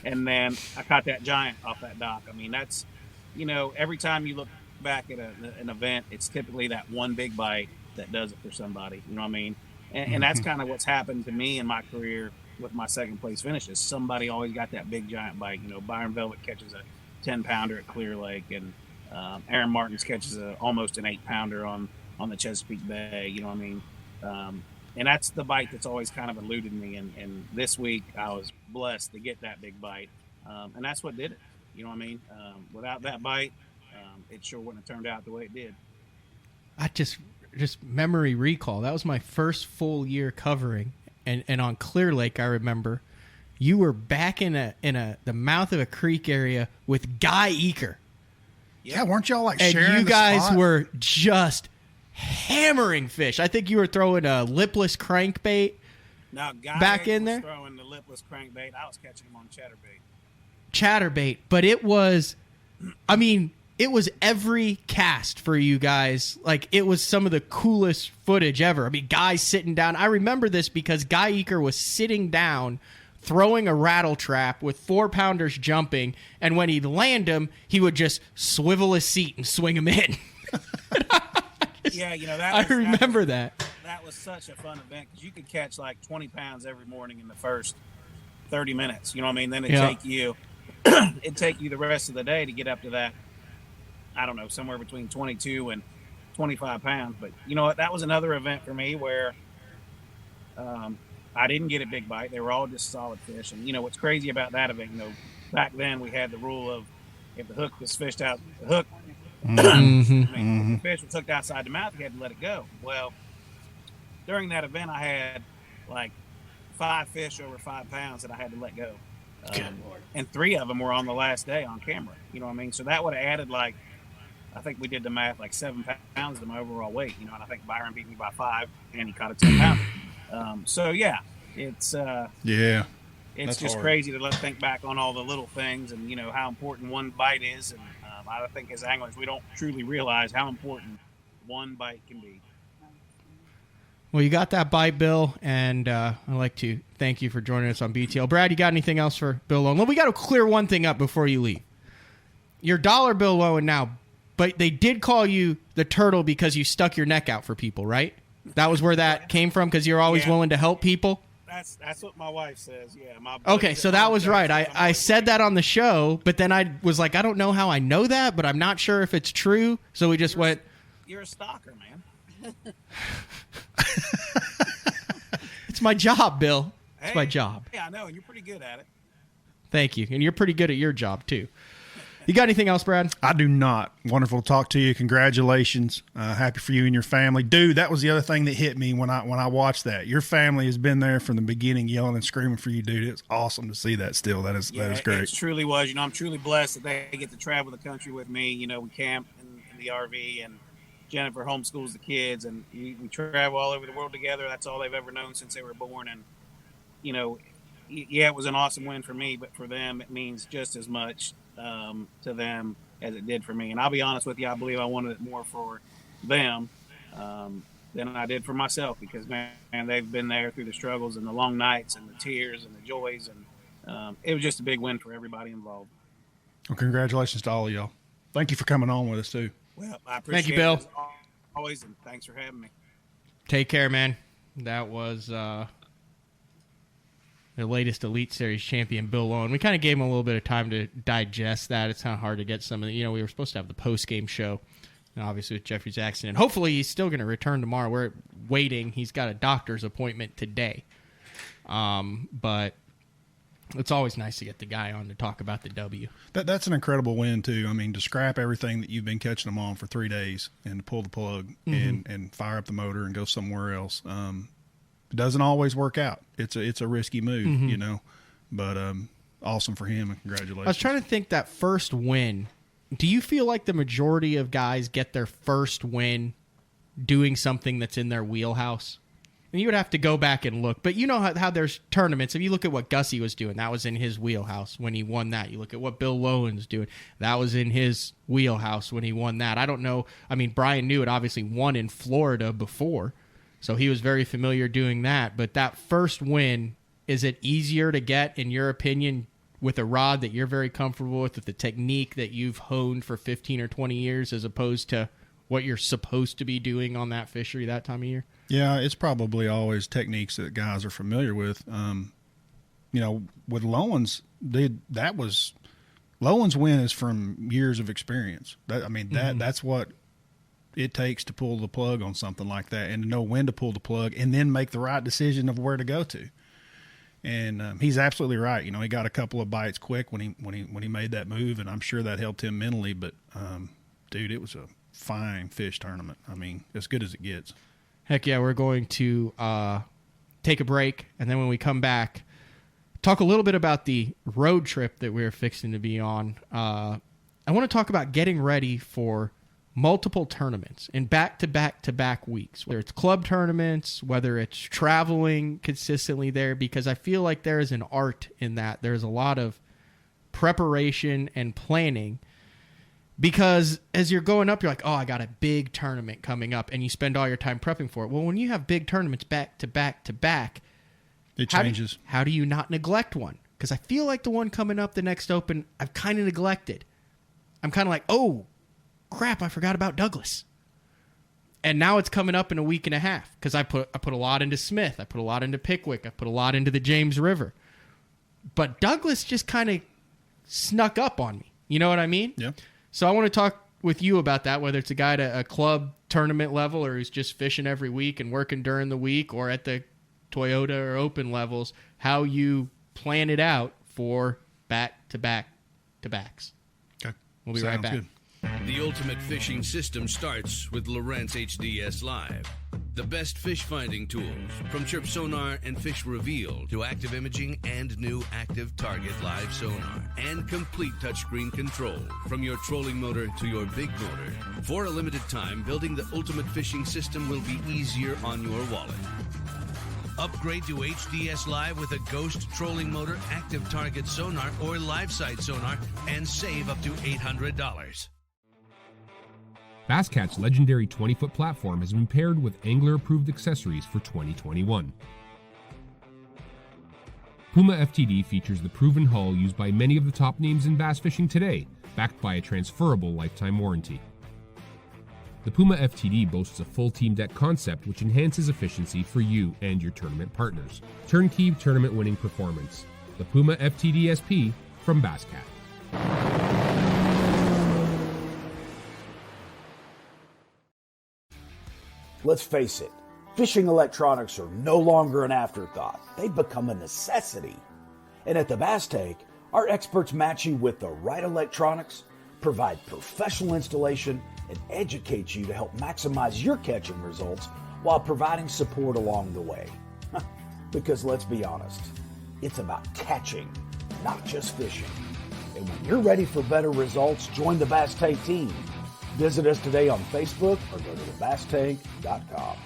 And then I caught that giant off that dock. I mean, that's, you know, every time you look back at an event, it's typically that one big bite that does it for somebody. You know what I mean? And that's kind of what's happened to me in my career with my 2nd place finishes. Somebody always got that big giant bite. You know, Byron Velvet catches a 10-pounder at Clear Lake, and Aaron Martins catches almost an 8-pounder on the Chesapeake Bay. You know what I mean? And that's the bite that's always kind of eluded me. And this week I was blessed to get that big bite. And that's what did it. You know what I mean? Without that bite, it sure wouldn't have turned out the way it did. I just memory recall. That was my first full year covering. And on Clear Lake, I remember you were back in the mouth of a creek area with Guy Eaker. Yeah, weren't y'all like and sharing you guys spot? were just hammering fish. I think you were throwing a lipless crankbait. Now, Guy back in was there? throwing the lipless crankbait. I was catching him on chatterbait. Chatterbait, but it was, I mean, it was every cast for you guys. Like, it was some of the coolest footage ever. I mean, Guy sitting down. I remember this because Guy Eaker was sitting down throwing a rattle trap with 4-pounders jumping, and when he'd land them, he would just swivel his seat and swing them in. Yeah, you know, I remember that. That was such a fun event because you could catch like 20 pounds every morning in the first 30 minutes. You know what I mean? Then it'd take you the rest of the day to get up to that, I don't know, somewhere between 22 and 25 pounds. But you know what? That was another event for me where I didn't get a big bite. They were all just solid fish. And, you know, what's crazy about that event, you know, back then we had the rule of if the hook was fished out, the hook, if the fish was hooked outside the mouth, you had to let it go. Well, during that event, I had like 5 fish over 5 pounds that I had to let go. And 3 of them were on the last day on camera. You know what I mean? So that would have added like, I think we did the math, like 7 pounds to my overall weight, you know, and I think Byron beat me by 5 and he caught a 10-pounder. So yeah, it's just hard. crazy to think back on all the little things and, you know, how important one bite is. And I think as anglers, we don't truly realize how important one bite can be. Well, you got that bite, Bill, and I'd like to thank you for joining us on BTL. Brad, you got anything else for Bill Lowen? Well, we got to clear one thing up before you leave. You're dollar Bill Lowen now, but they did call you the turtle because you stuck your neck out for people, right? That was where that came from, because you're always willing to help people? That's what my wife says, yeah. Okay, so that was right. I said that on the show, but then I was like, I don't know how I know that, but I'm not sure if it's true, so we just went... You're a stalker, man. It's my job, Bill. It's my job. Yeah, I know, and you're pretty good at it. Thank you. And you're pretty good at your job, too. You got anything else, Brad? I do not. Wonderful to talk to you. Congratulations. Happy for you and your family. Dude, that was the other thing that hit me when I watched that. Your family has been there from the beginning, yelling and screaming for you, dude. It's awesome to see that still. That is great. It truly was. You know, I'm truly blessed that they get to travel the country with me. You know, we camp in the RV, and Jennifer homeschools the kids, and we travel all over the world together. That's all they've ever known since they were born. And, you know, yeah, it was an awesome win for me, but for them, it means just as much to them as it did for me. And I'll be honest with you, I believe I wanted it more for them than I did for myself, because, man, they've been there through the struggles and the long nights and the tears and the joys. And it was just a big win for everybody involved. Well, congratulations to all of y'all. Thank you for coming on with us, too. Well, I appreciate Thank you, Bill. it as always, and thanks for having me. Take care, man. That was the latest Elite Series champion, Bill Lowen. We kind of gave him a little bit of time to digest that. It's kind of hard to get some of the, we were supposed to have the post-game show, and obviously with Jeffrey's accident. Hopefully he's still going to return tomorrow. We're waiting. He's got a doctor's appointment today. But it's always nice to get the guy on to talk about the W. That's an incredible win, too. I mean, to scrap everything that you've been catching them on for 3 days and to pull the plug and fire up the motor and go somewhere else. It doesn't always work out. It's a risky move, but awesome for him, and congratulations. I was trying to think, that first win, do you feel like the majority of guys get their first win doing something that's in their wheelhouse? And you would have to go back and look, but you know how there's tournaments. If you look at what Gussie was doing, that was in his wheelhouse when he won that. You look at what Bill Lowen's doing, that was in his wheelhouse when he won that. I don't know. I mean, Brian Newitt obviously won in Florida before, so he was very familiar doing that. But that first win, is it easier to get, in your opinion, with a rod that you're very comfortable with the technique that you've honed for 15 or 20 years, as opposed to what you're supposed to be doing on that fishery that time of year? Yeah, it's probably always techniques that guys are familiar with. With Lowen's, Lowen's win is from years of experience. That's what it takes to pull the plug on something like that, and to know when to pull the plug and then make the right decision of where to go to. And he's absolutely right. He got a couple of bites quick when he made that move, and I'm sure that helped him mentally. But dude, it was a fine fish tournament. I mean, as good as it gets. Heck yeah, we're going to take a break, and then when we come back, talk a little bit about the road trip that we're fixing to be on. I want to talk about getting ready for multiple tournaments in back-to-back-to-back weeks, whether it's club tournaments, whether it's traveling consistently there, because I feel like there is an art in that. There's a lot of preparation and planning. Because as you're going up, you're like, oh, I got a big tournament coming up, and you spend all your time prepping for it. Well, when you have big tournaments back to back to back, it changes. How do you not neglect one? Because I feel like the one coming up, the next Open, I've kind of neglected. I'm kind of like, oh, crap, I forgot about Douglas. And now it's coming up in a week and a half, because I put a lot into Smith. I put a lot into Pickwick. I put a lot into the James River. But Douglas just kind of snuck up on me. You know what I mean? Yeah. So I want to talk with you about that, whether it's a guy at a club tournament level, or who's just fishing every week and working during the week, or at the Toyota or Open levels, how you plan it out for back-to-back-to-backs. Okay. We'll be right back. Good. The ultimate fishing system starts with Lowrance HDS Live. The best fish finding tools, from Chirp Sonar and Fish Reveal to active imaging and new Active Target Live Sonar, and complete touchscreen control from your trolling motor to your big motor. For a limited time, building the ultimate fishing system will be easier on your wallet. Upgrade to HDS Live with a Ghost trolling motor, Active Target Sonar, or Live Sight Sonar, and save up to $800. Basscat's legendary 20-foot platform has been paired with angler-approved accessories for 2021. Puma FTD features the proven hull used by many of the top names in bass fishing today, backed by a transferable lifetime warranty. The Puma FTD boasts a full team deck concept which enhances efficiency for you and your tournament partners. Turnkey tournament-winning performance. The Puma FTD SP from Basscat. Let's face it, fishing electronics are no longer an afterthought. They've become a necessity. And at the Bass Tank, our experts match you with the right electronics, provide professional installation, and educate you to help maximize your catching results while providing support along the way. Because let's be honest, it's about catching, not just fishing. And when you're ready for better results, join the Bass Tank team. Visit us today on Facebook or go to thebasstank.com.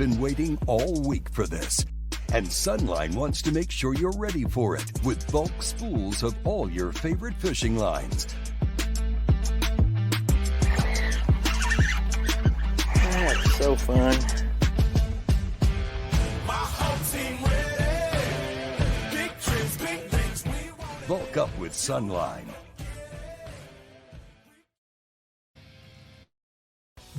been waiting all week for this. And Sunline wants to make sure you're ready for it with bulk spools of all your favorite fishing lines. Oh, it's so fun. Bulk up with Sunline.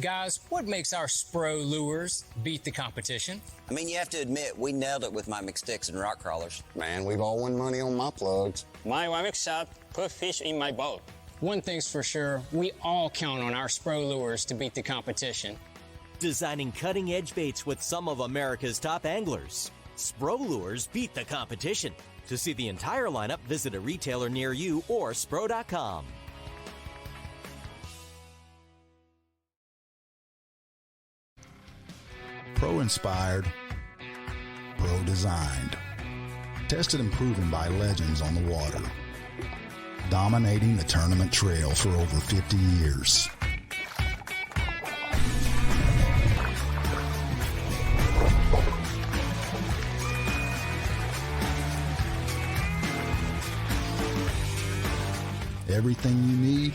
Guys, what makes our Spro lures beat the competition? I mean, you have to admit, we nailed it with my McSticks and rock crawlers. Man, we've all won money on my plugs. My Wymex shop put fish in my boat. One thing's for sure, we all count on our Spro lures to beat the competition. Designing cutting-edge baits with some of America's top anglers. Spro lures beat the competition. To see the entire lineup, visit a retailer near you or spro.com. Pro-inspired, pro-designed. Tested and proven by legends on the water. Dominating the tournament trail for over 50 years. Everything you need,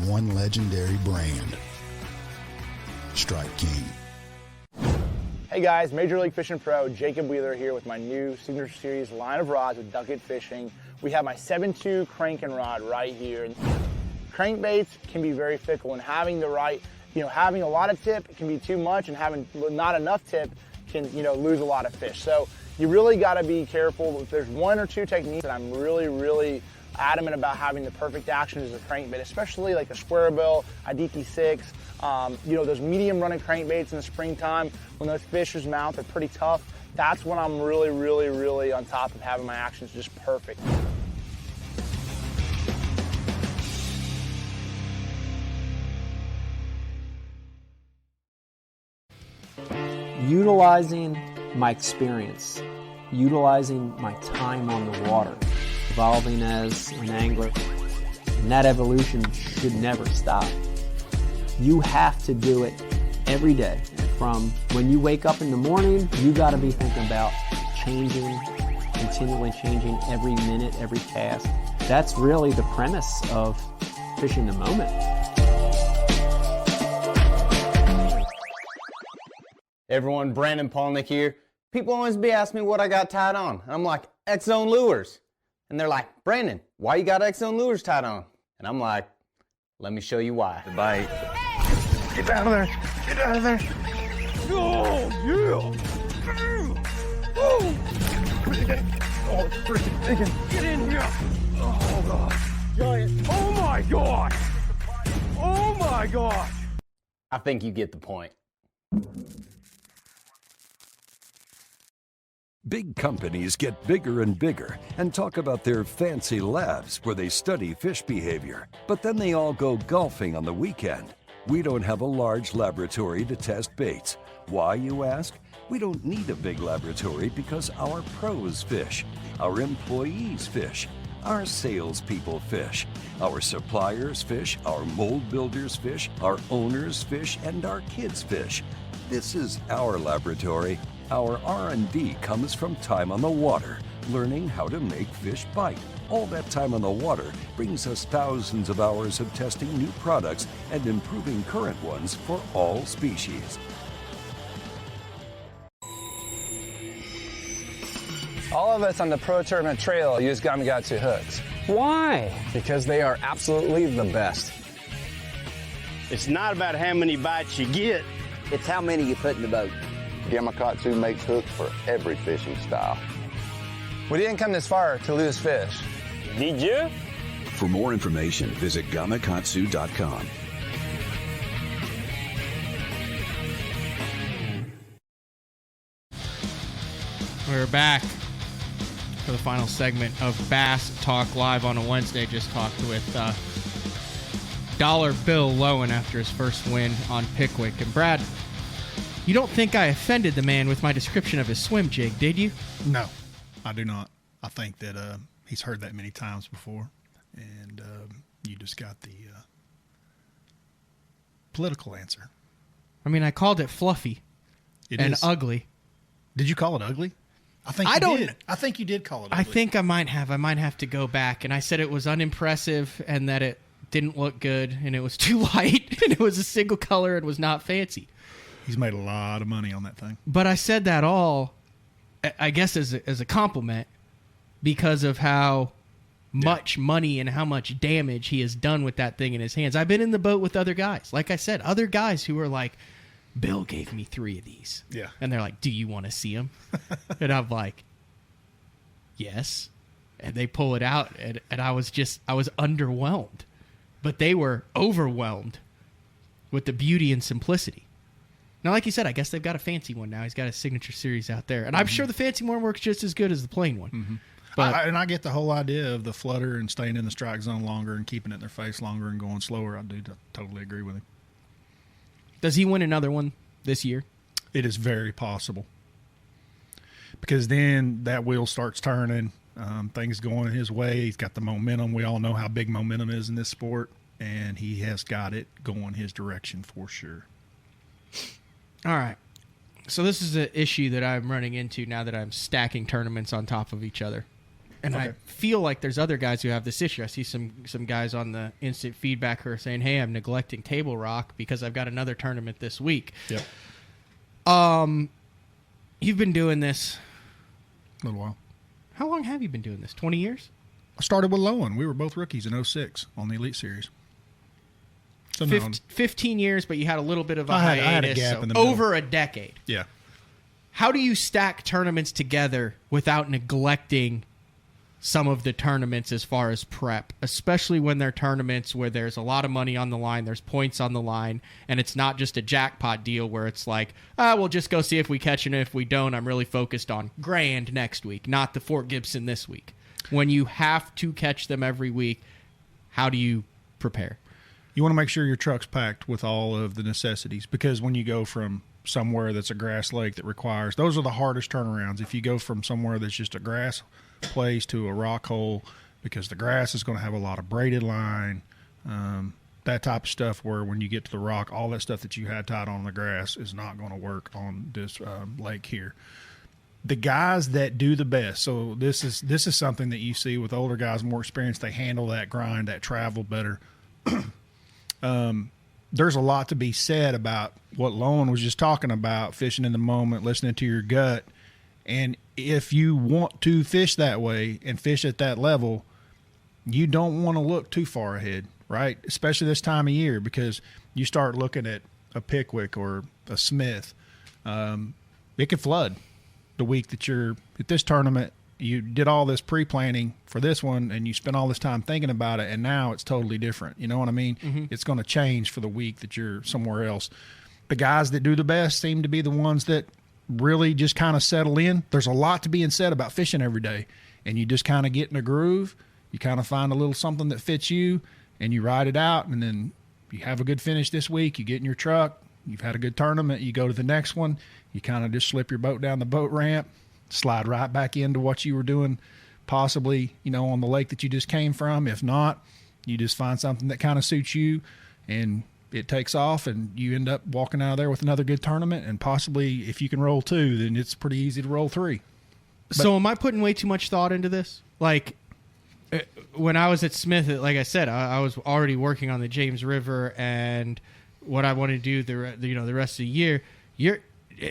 one legendary brand. Strike King. Hey guys, Major League Fishing Pro Jacob Wheeler here with my new Signature Series line of rods with Duck It Fishing. We have my 7.2 cranking rod right here. Crankbaits can be very fickle, and having the right, having a lot of tip can be too much, and having not enough tip can, lose a lot of fish. So you really got to be careful. If there's one or two techniques that I'm really adamant about having the perfect action as a crankbait, especially like a square bill, a DT6, those medium running crankbaits in the springtime when those fish's mouth are pretty tough. That's when I'm really on top of having my actions just perfect. Utilizing my experience, utilizing my time on the water, evolving as an angler, and that evolution should never stop. You have to do it every day. From when you wake up in the morning, you got to be thinking about changing, continually changing every minute, every cast. That's really the premise of fishing the moment. Hey everyone, Brandon Polnick here. People always be asking me what I got tied on. And I'm like, X-Zone Lures. And they're like, Brandon, why you got X-Zone Lures tied on? And I'm like, let me show you why. The bite. Get out of there. Get out of there. Oh, yeah. Oh, it's freaking big. Get in here. Oh, God. Giant. Oh, my gosh. Oh, my gosh. I think you get the point. Big companies get bigger and bigger and talk about their fancy labs where they study fish behavior. But then they all go golfing on the weekend. We don't have a large laboratory to test baits. Why, you ask? We don't need a big laboratory because our pros fish, our employees fish, our salespeople fish, our suppliers fish, our mold builders fish, our owners fish, and our kids fish. This is our laboratory. Our R&D comes from time on the water, learning how to make fish bite. All that time on the water brings us thousands of hours of testing new products and improving current ones for all species. All of us on the Pro Tournament Trail use Gamakatsu hooks. Why? Because they are absolutely the best. It's not about how many bites you get. It's how many you put in the boat. Gamakatsu makes hooks for every fishing style. We didn't come this far to lose fish. Did you? For more information, visit gamakatsu.com. We're back for the final segment of Bass Talk Live on a Wednesday. Just talked with Dollar Bill Lowen after his first win on Pickwick. And Brad, you don't think I offended the man with my description of his swim jig, did you? No, I do not. I think that he's heard that many times before, and you just got the political answer. I mean, I called it fluffy. It and is ugly. Did you call it ugly? I think you did. I think you did call it ugly. I think I might have. I might have to go back. And I said it was unimpressive and that it didn't look good and it was too light and it was a single color and was not fancy. He's made a lot of money on that thing. But I said that all, I guess, as a compliment because of how much money and how much damage he has done with that thing in his hands. I've been in the boat with other guys. Like I said, other guys who are like, Bill gave me 3 of these. Yeah. And they're like, do you want to see them? And I'm like, yes. And they pull it out, and I was underwhelmed. But they were overwhelmed with the beauty and simplicity. Now, like you said, I guess they've got a fancy one now. He's got a signature series out there. And I'm sure the fancy one works just as good as the plain one. Mm-hmm. But I get the whole idea of the flutter and staying in the strike zone longer and keeping it in their face longer and going slower. I do totally agree with him. Does he win another one this year? It is very possible. Because then that wheel starts turning. Things going his way. He's got the momentum. We all know how big momentum is in this sport. And he has got it going his direction for sure. All right. So this is an issue that I'm running into now that I'm stacking tournaments on top of each other. And I feel like there's other guys who have this issue. I see some guys on the instant feedback who are saying, hey, I'm neglecting Table Rock because I've got another tournament this week. Yep. You've been doing this a little while. How long have you been doing this? 20 years? I started with Lowen. We were both rookies in 06 on the Elite Series. So 15 years, but you had a little bit of a hiatus. I had a gap in the middle. Over a decade. Yeah. How do you stack tournaments together without neglecting some of the tournaments as far as prep, especially when they're tournaments where there's a lot of money on the line, there's points on the line, and it's not just a jackpot deal where it's like, we'll just go see if we catch it, and if we don't, I'm really focused on Grand next week, not the Fort Gibson this week. When you have to catch them every week, how do you prepare? You want to make sure your truck's packed with all of the necessities, because when you go from somewhere that's a grass lake that requires, those are the hardest turnarounds. If you go from somewhere that's just a grass place to a rock hole, because the grass is going to have a lot of braided line, that type of stuff, where when you get to the rock, all that stuff that you had tied on the grass is not going to work on this lake here. The guys that do the best, so this is something that you see with older guys, more experienced, they handle that grind, that travel better. There's a lot to be said about what Lowen was just talking about, fishing in the moment, listening to your gut. And if you want to fish that way and fish at that level, you don't want to look too far ahead, right? Especially this time of year, because you start looking at a Pickwick or a Smith. It can flood the week that you're at this tournament. You did all this pre-planning for this one, and you spent all this time thinking about it, and now it's totally different. You know what I mean? Mm-hmm. It's going to change for the week that you're somewhere else. The guys that do the best seem to be the ones that really just kind of settle in. There's a lot to being said about fishing every day, and you just kind of get in a groove. You kind of find a little something that fits you, and you ride it out, and then you have a good finish this week. You get in your truck. You've had a good tournament. You go to the next one. You kind of just slip your boat down the boat ramp, slide right back into what you were doing, possibly, on the lake that you just came from. If not, you just find something that kind of suits you, and it takes off, and you end up walking out of there with another good tournament. And possibly, if you can roll 2, then it's pretty easy to roll 3. So am I putting way too much thought into this? Like, when I was at Smith, like I said, I was already working on the James River and what I want to do the rest of the year.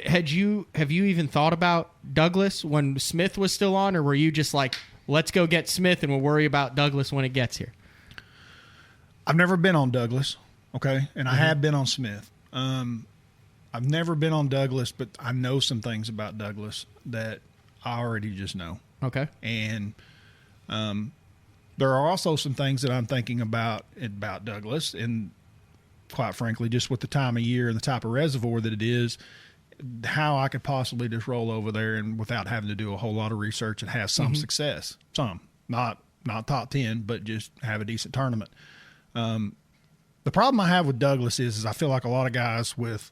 Have you even thought about Douglas when Smith was still on, or were you just like, let's go get Smith and we'll worry about Douglas when it gets here? I've never been on Douglas, okay, and I have been on Smith. I've never been on Douglas, but I know some things about Douglas that I already just know. Okay. And there are also some things that I'm thinking about Douglas, and quite frankly, just with the time of year and the type of reservoir that it is, how I could possibly just roll over there and without having to do a whole lot of research and have some success. Some, not top 10, but just have a decent tournament. The problem I have with Douglas is I feel like a lot of guys with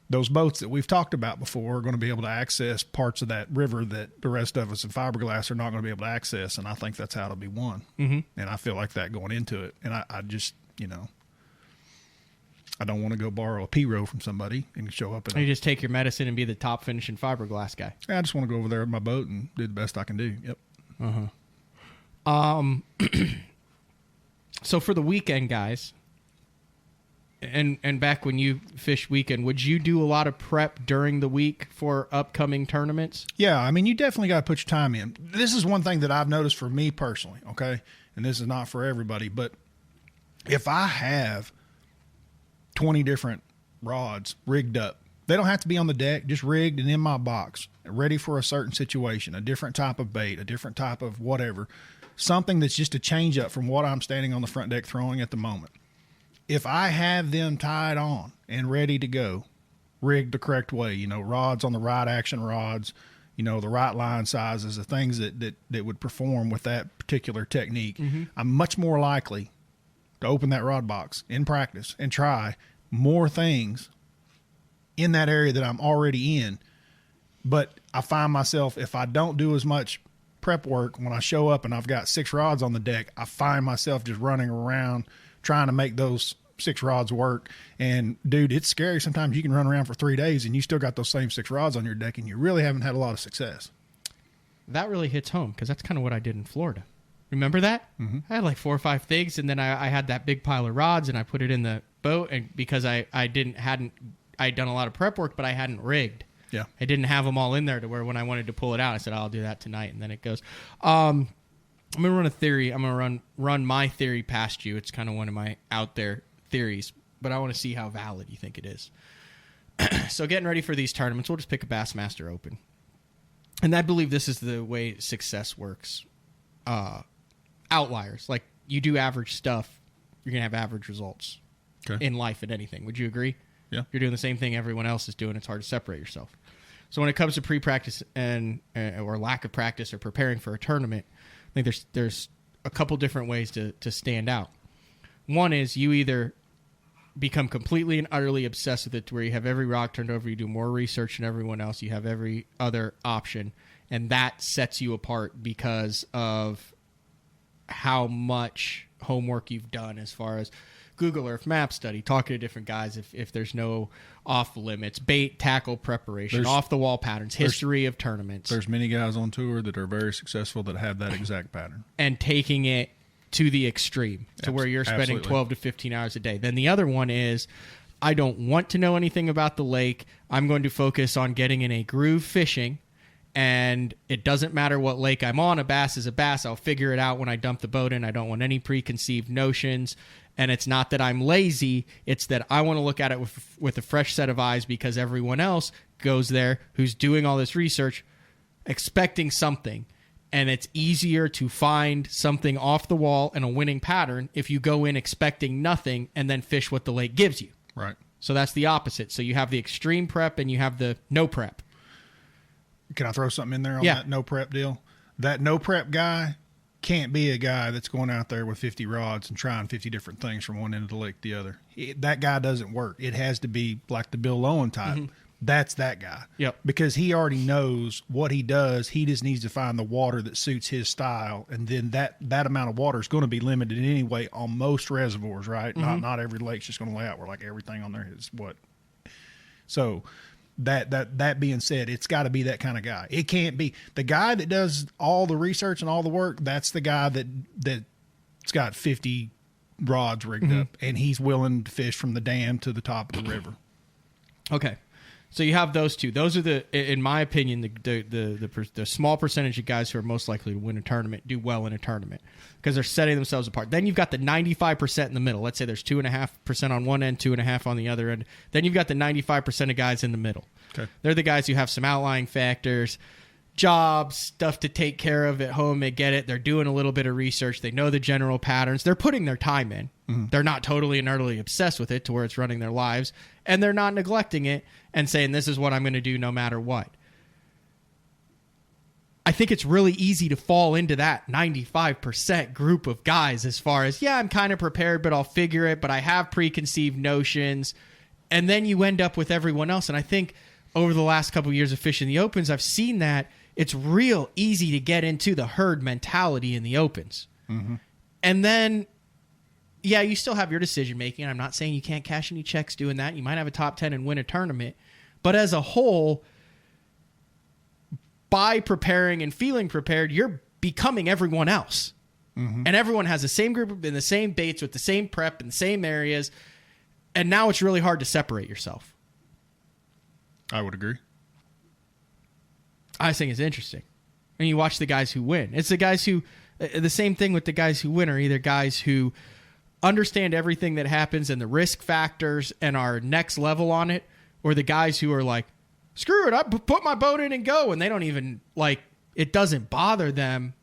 those boats that we've talked about before are going to be able to access parts of that river that the rest of us in fiberglass are not going to be able to access, and I think that's how it'll be won. Mm-hmm. And I feel like that going into it. And I just, I don't want to go borrow a P-row from somebody and show up. You just take your medicine and be the top finishing fiberglass guy. I just want to go over there with my boat and do the best I can do. Yep. So for the weekend, guys, and back when you fished weekend, would you do a lot of prep during the week for upcoming tournaments? Yeah, I mean, you definitely got to put your time in. This is one thing that I've noticed for me personally, okay? And this is not for everybody, but if I have 20 different rods rigged up, they don't have to be on the deck, just rigged and in my box, ready for a certain situation, a different type of bait, a different type of whatever, something that's just a change up from what I'm standing on the front deck throwing at the moment. If I have them tied on and ready to go, rigged the correct way, rods on the right action rods, the right line sizes, the things that would perform with that particular technique, I'm much more likely to open that rod box in practice and try more things in that area that I'm already in. But I find myself, if I don't do as much prep work, when I show up and I've got 6 rods on the deck, I find myself just running around trying to make those 6 rods work. And dude, it's scary. Sometimes you can run around for 3 days and you still got those same 6 rods on your deck and you really haven't had a lot of success. That really hits home because that's kind of what I did in Florida. Remember that? I had like 4 or 5 things, and then I had that big pile of rods and I put it in the boat, and because I'd done a lot of prep work, but I hadn't rigged. Yeah. I didn't have them all in there to where when I wanted to pull it out, I said, I'll do that tonight. And then it goes. I'm going to run a theory. I'm going to run my theory past you. It's kind of one of my out there theories, but I want to see how valid you think it is. So getting ready for these tournaments, we'll just pick a Bassmaster Open. And I believe this is the way success works. Outliers. Like, you do average stuff, you're going to have average results in life and anything. Would you agree? Yeah. You're doing the same thing everyone else is doing. It's hard to separate yourself. So when it comes to pre-practice and or lack of practice or preparing for a tournament, I think there's a couple different ways to stand out. One is you either become completely and utterly obsessed with it to where you have every rock turned over, you do more research than everyone else, you have every other option, and that sets you apart because of how much homework you've done as far as Google Earth map study, talking to different guys if there's no off limits, bait, tackle preparation, off the wall patterns, history of tournaments. There's many guys on tour that are very successful that have that exact pattern. And taking it to the extreme to where you're spending 12 to 15 hours a day. Then the other one is, I don't want to know anything about the lake. I'm going to focus on getting in a groove fishing, and it doesn't matter what lake I'm on. A bass is a bass. I'll figure it out when I dump the boat in. I don't want any preconceived notions. And it's not that I'm lazy. It's that I want to look at it with a fresh set of eyes because everyone else goes there who's doing all this research expecting something. And it's easier to find something off the wall and a winning pattern if you go in expecting nothing and then fish what the lake gives you. Right. So that's the opposite. So you have the extreme prep and you have the no prep. Can I throw something in there on that no prep deal? That no prep guy can't be a guy that's going out there with 50 rods and trying 50 different things from one end of the lake to the other. That guy doesn't work. It has to be like the Bill Lowen type. That's that guy. Yep. Because he already knows what he does. He just needs to find the water that suits his style. And then that amount of water is going to be limited anyway on most reservoirs, right? Not every lake's just going to lay out where like everything on there is what. So that being said, it's got to be that kind of guy. It can't be the guy that does all the research and all the work. That's the guy that's got 50 rods rigged up and he's willing to fish from the dam to the top of the river. Okay. So you have those two. Those are in my opinion, the small percentage of guys who are most likely to win a tournament, do well in a tournament because they're setting themselves apart. Then you've got the 95% in the middle. Let's say there's 2.5% on one end, 2.5% on the other end. Then you've got the 95% of guys in the middle. Okay. They're the guys who have some outlying factors, jobs, stuff to take care of at home. They get it. They're doing a little bit of research. They know the general patterns. They're putting their time in. They're not totally and utterly obsessed with it to where it's running their lives, and they're not neglecting it and saying, this is what I'm going to do no matter what. I think it's really easy to fall into that 95% group of guys as far as, I'm kind of prepared, but I'll figure it, but I have preconceived notions. And then you end up with everyone else. And I think over the last couple of years of fishing the opens, I've seen that it's real easy to get into the herd mentality in the opens. And then yeah, you still have your decision making. I'm not saying you can't cash any checks doing that. You might have a top 10 and win a tournament. But as a whole, by preparing and feeling prepared, you're becoming everyone else. Mm-hmm. And everyone has the same group in the same baits with the same prep in the same areas. And now it's really hard to separate yourself. I would agree. I think it's interesting. And you watch the guys who win. It's the guys who, the same thing with the guys who win are either guys who understand everything that happens and the risk factors and are next level on it, or the guys who are like, screw it, I put my boat in and go. And they don't even, like, it doesn't bother them,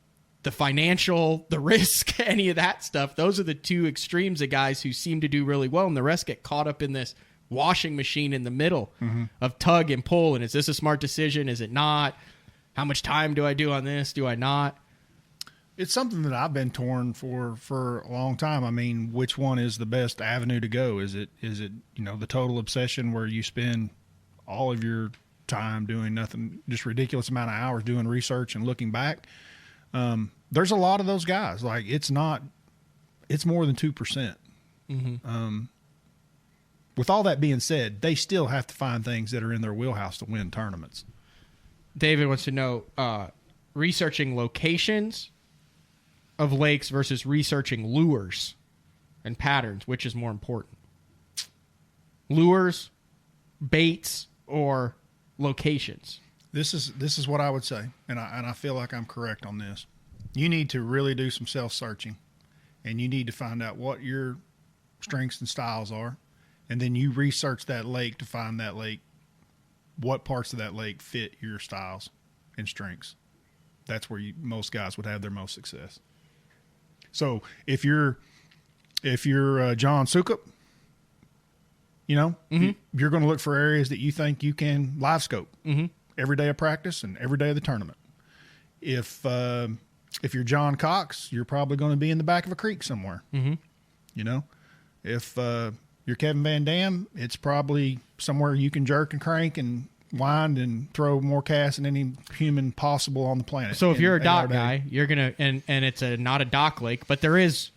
the financial, the risk, any of that stuff. Those are the two extremes of guys who seem to do really well, and the rest get caught up in this washing machine in the middle of tug and pull. And is this a smart decision? Is it not? How much time do I do on this? Do I not? It's something that I've been torn for a long time. I mean, which one is the best avenue to go? Is it the total obsession where you spend all of your time doing nothing, just ridiculous amount of hours doing research and looking back? There's a lot of those guys. Like, it's more than 2%. With all that being said, they still have to find things that are in their wheelhouse to win tournaments. David wants to know, researching locations of lakes versus researching lures and patterns, which is more important? Lures, baits, or locations? This is what I would say, and I feel like I'm correct on this. You need to really do some self-searching, and you need to find out what your strengths and styles are, and then you research that lake to find that lake, what parts of that lake fit your styles and strengths. That's where most guys would have their most success. So if you're John Sukup, you're going to look for areas that you think you can live scope every day of practice and every day of the tournament. If you're John Cox, you're probably going to be in the back of a creek somewhere. If you're Kevin Van Dam, it's probably somewhere you can jerk and crank and wind and throw more casts than any human possible on the planet. So if you're a dock guy, you're going to, and it's not a dock lake, but there is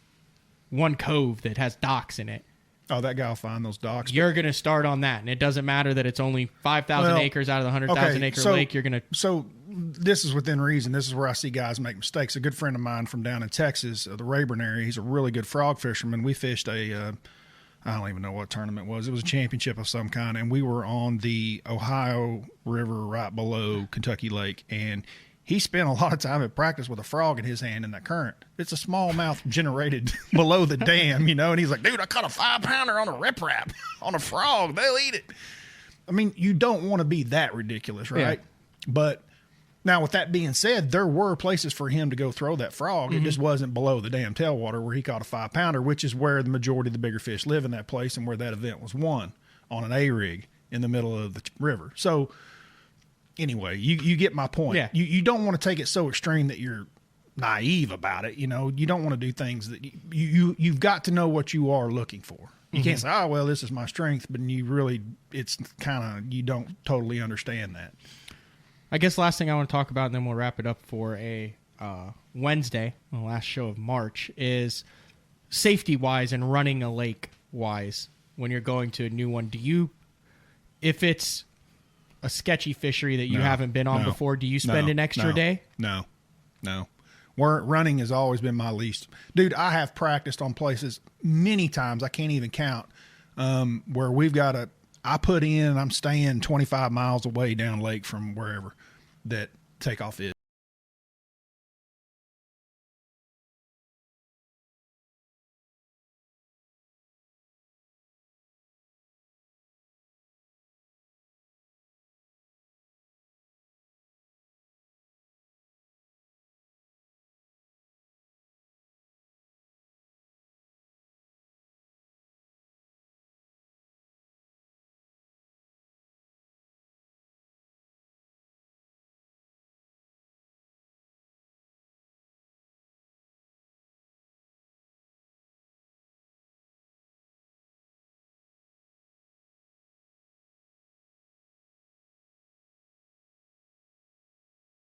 one cove that has docks in it. Oh, that guy will find those docks. You're going to start on that, and it doesn't matter that it's only 5,000 acres out of the 100,000 acre lake. You're going to. So this is within reason. This is where I see guys make mistakes. A good friend of mine from down in Texas, the Rayburn area, he's a really good frog fisherman. We fished I don't even know what tournament it was. It was a championship of some kind, and we were on the Ohio River right below Kentucky Lake, and he spent a lot of time at practice with a frog in his hand in that current. It's a smallmouth generated below the dam, and he's like, dude, I caught a 5-pounder on a riprap on a frog. They'll eat it. I mean, you don't want to be that ridiculous, right? Yeah. But now, with that being said, there were places for him to go throw that frog. It just wasn't below the damn tailwater where he caught a 5-pounder, which is where the majority of the bigger fish live in that place and where that event was won, on an A-rig in the middle of the river. So, anyway, you get my point. Yeah. You don't want to take it so extreme that you're naive about it. You don't want to do things that you've got to know what you are looking for. You can't say, oh, well, this is my strength, but it's kind of, you don't totally understand that. I guess last thing I want to talk about, and then we'll wrap it up for a Wednesday, the last show of March, is safety-wise and running a lake-wise when you're going to a new one. If it's a sketchy fishery that you haven't been on before, do you spend an extra day? No. Running has always been my least. Dude, I have practiced on places many times, I can't even count, where I put in, I'm staying 25 miles away down lake from wherever that takeoff is.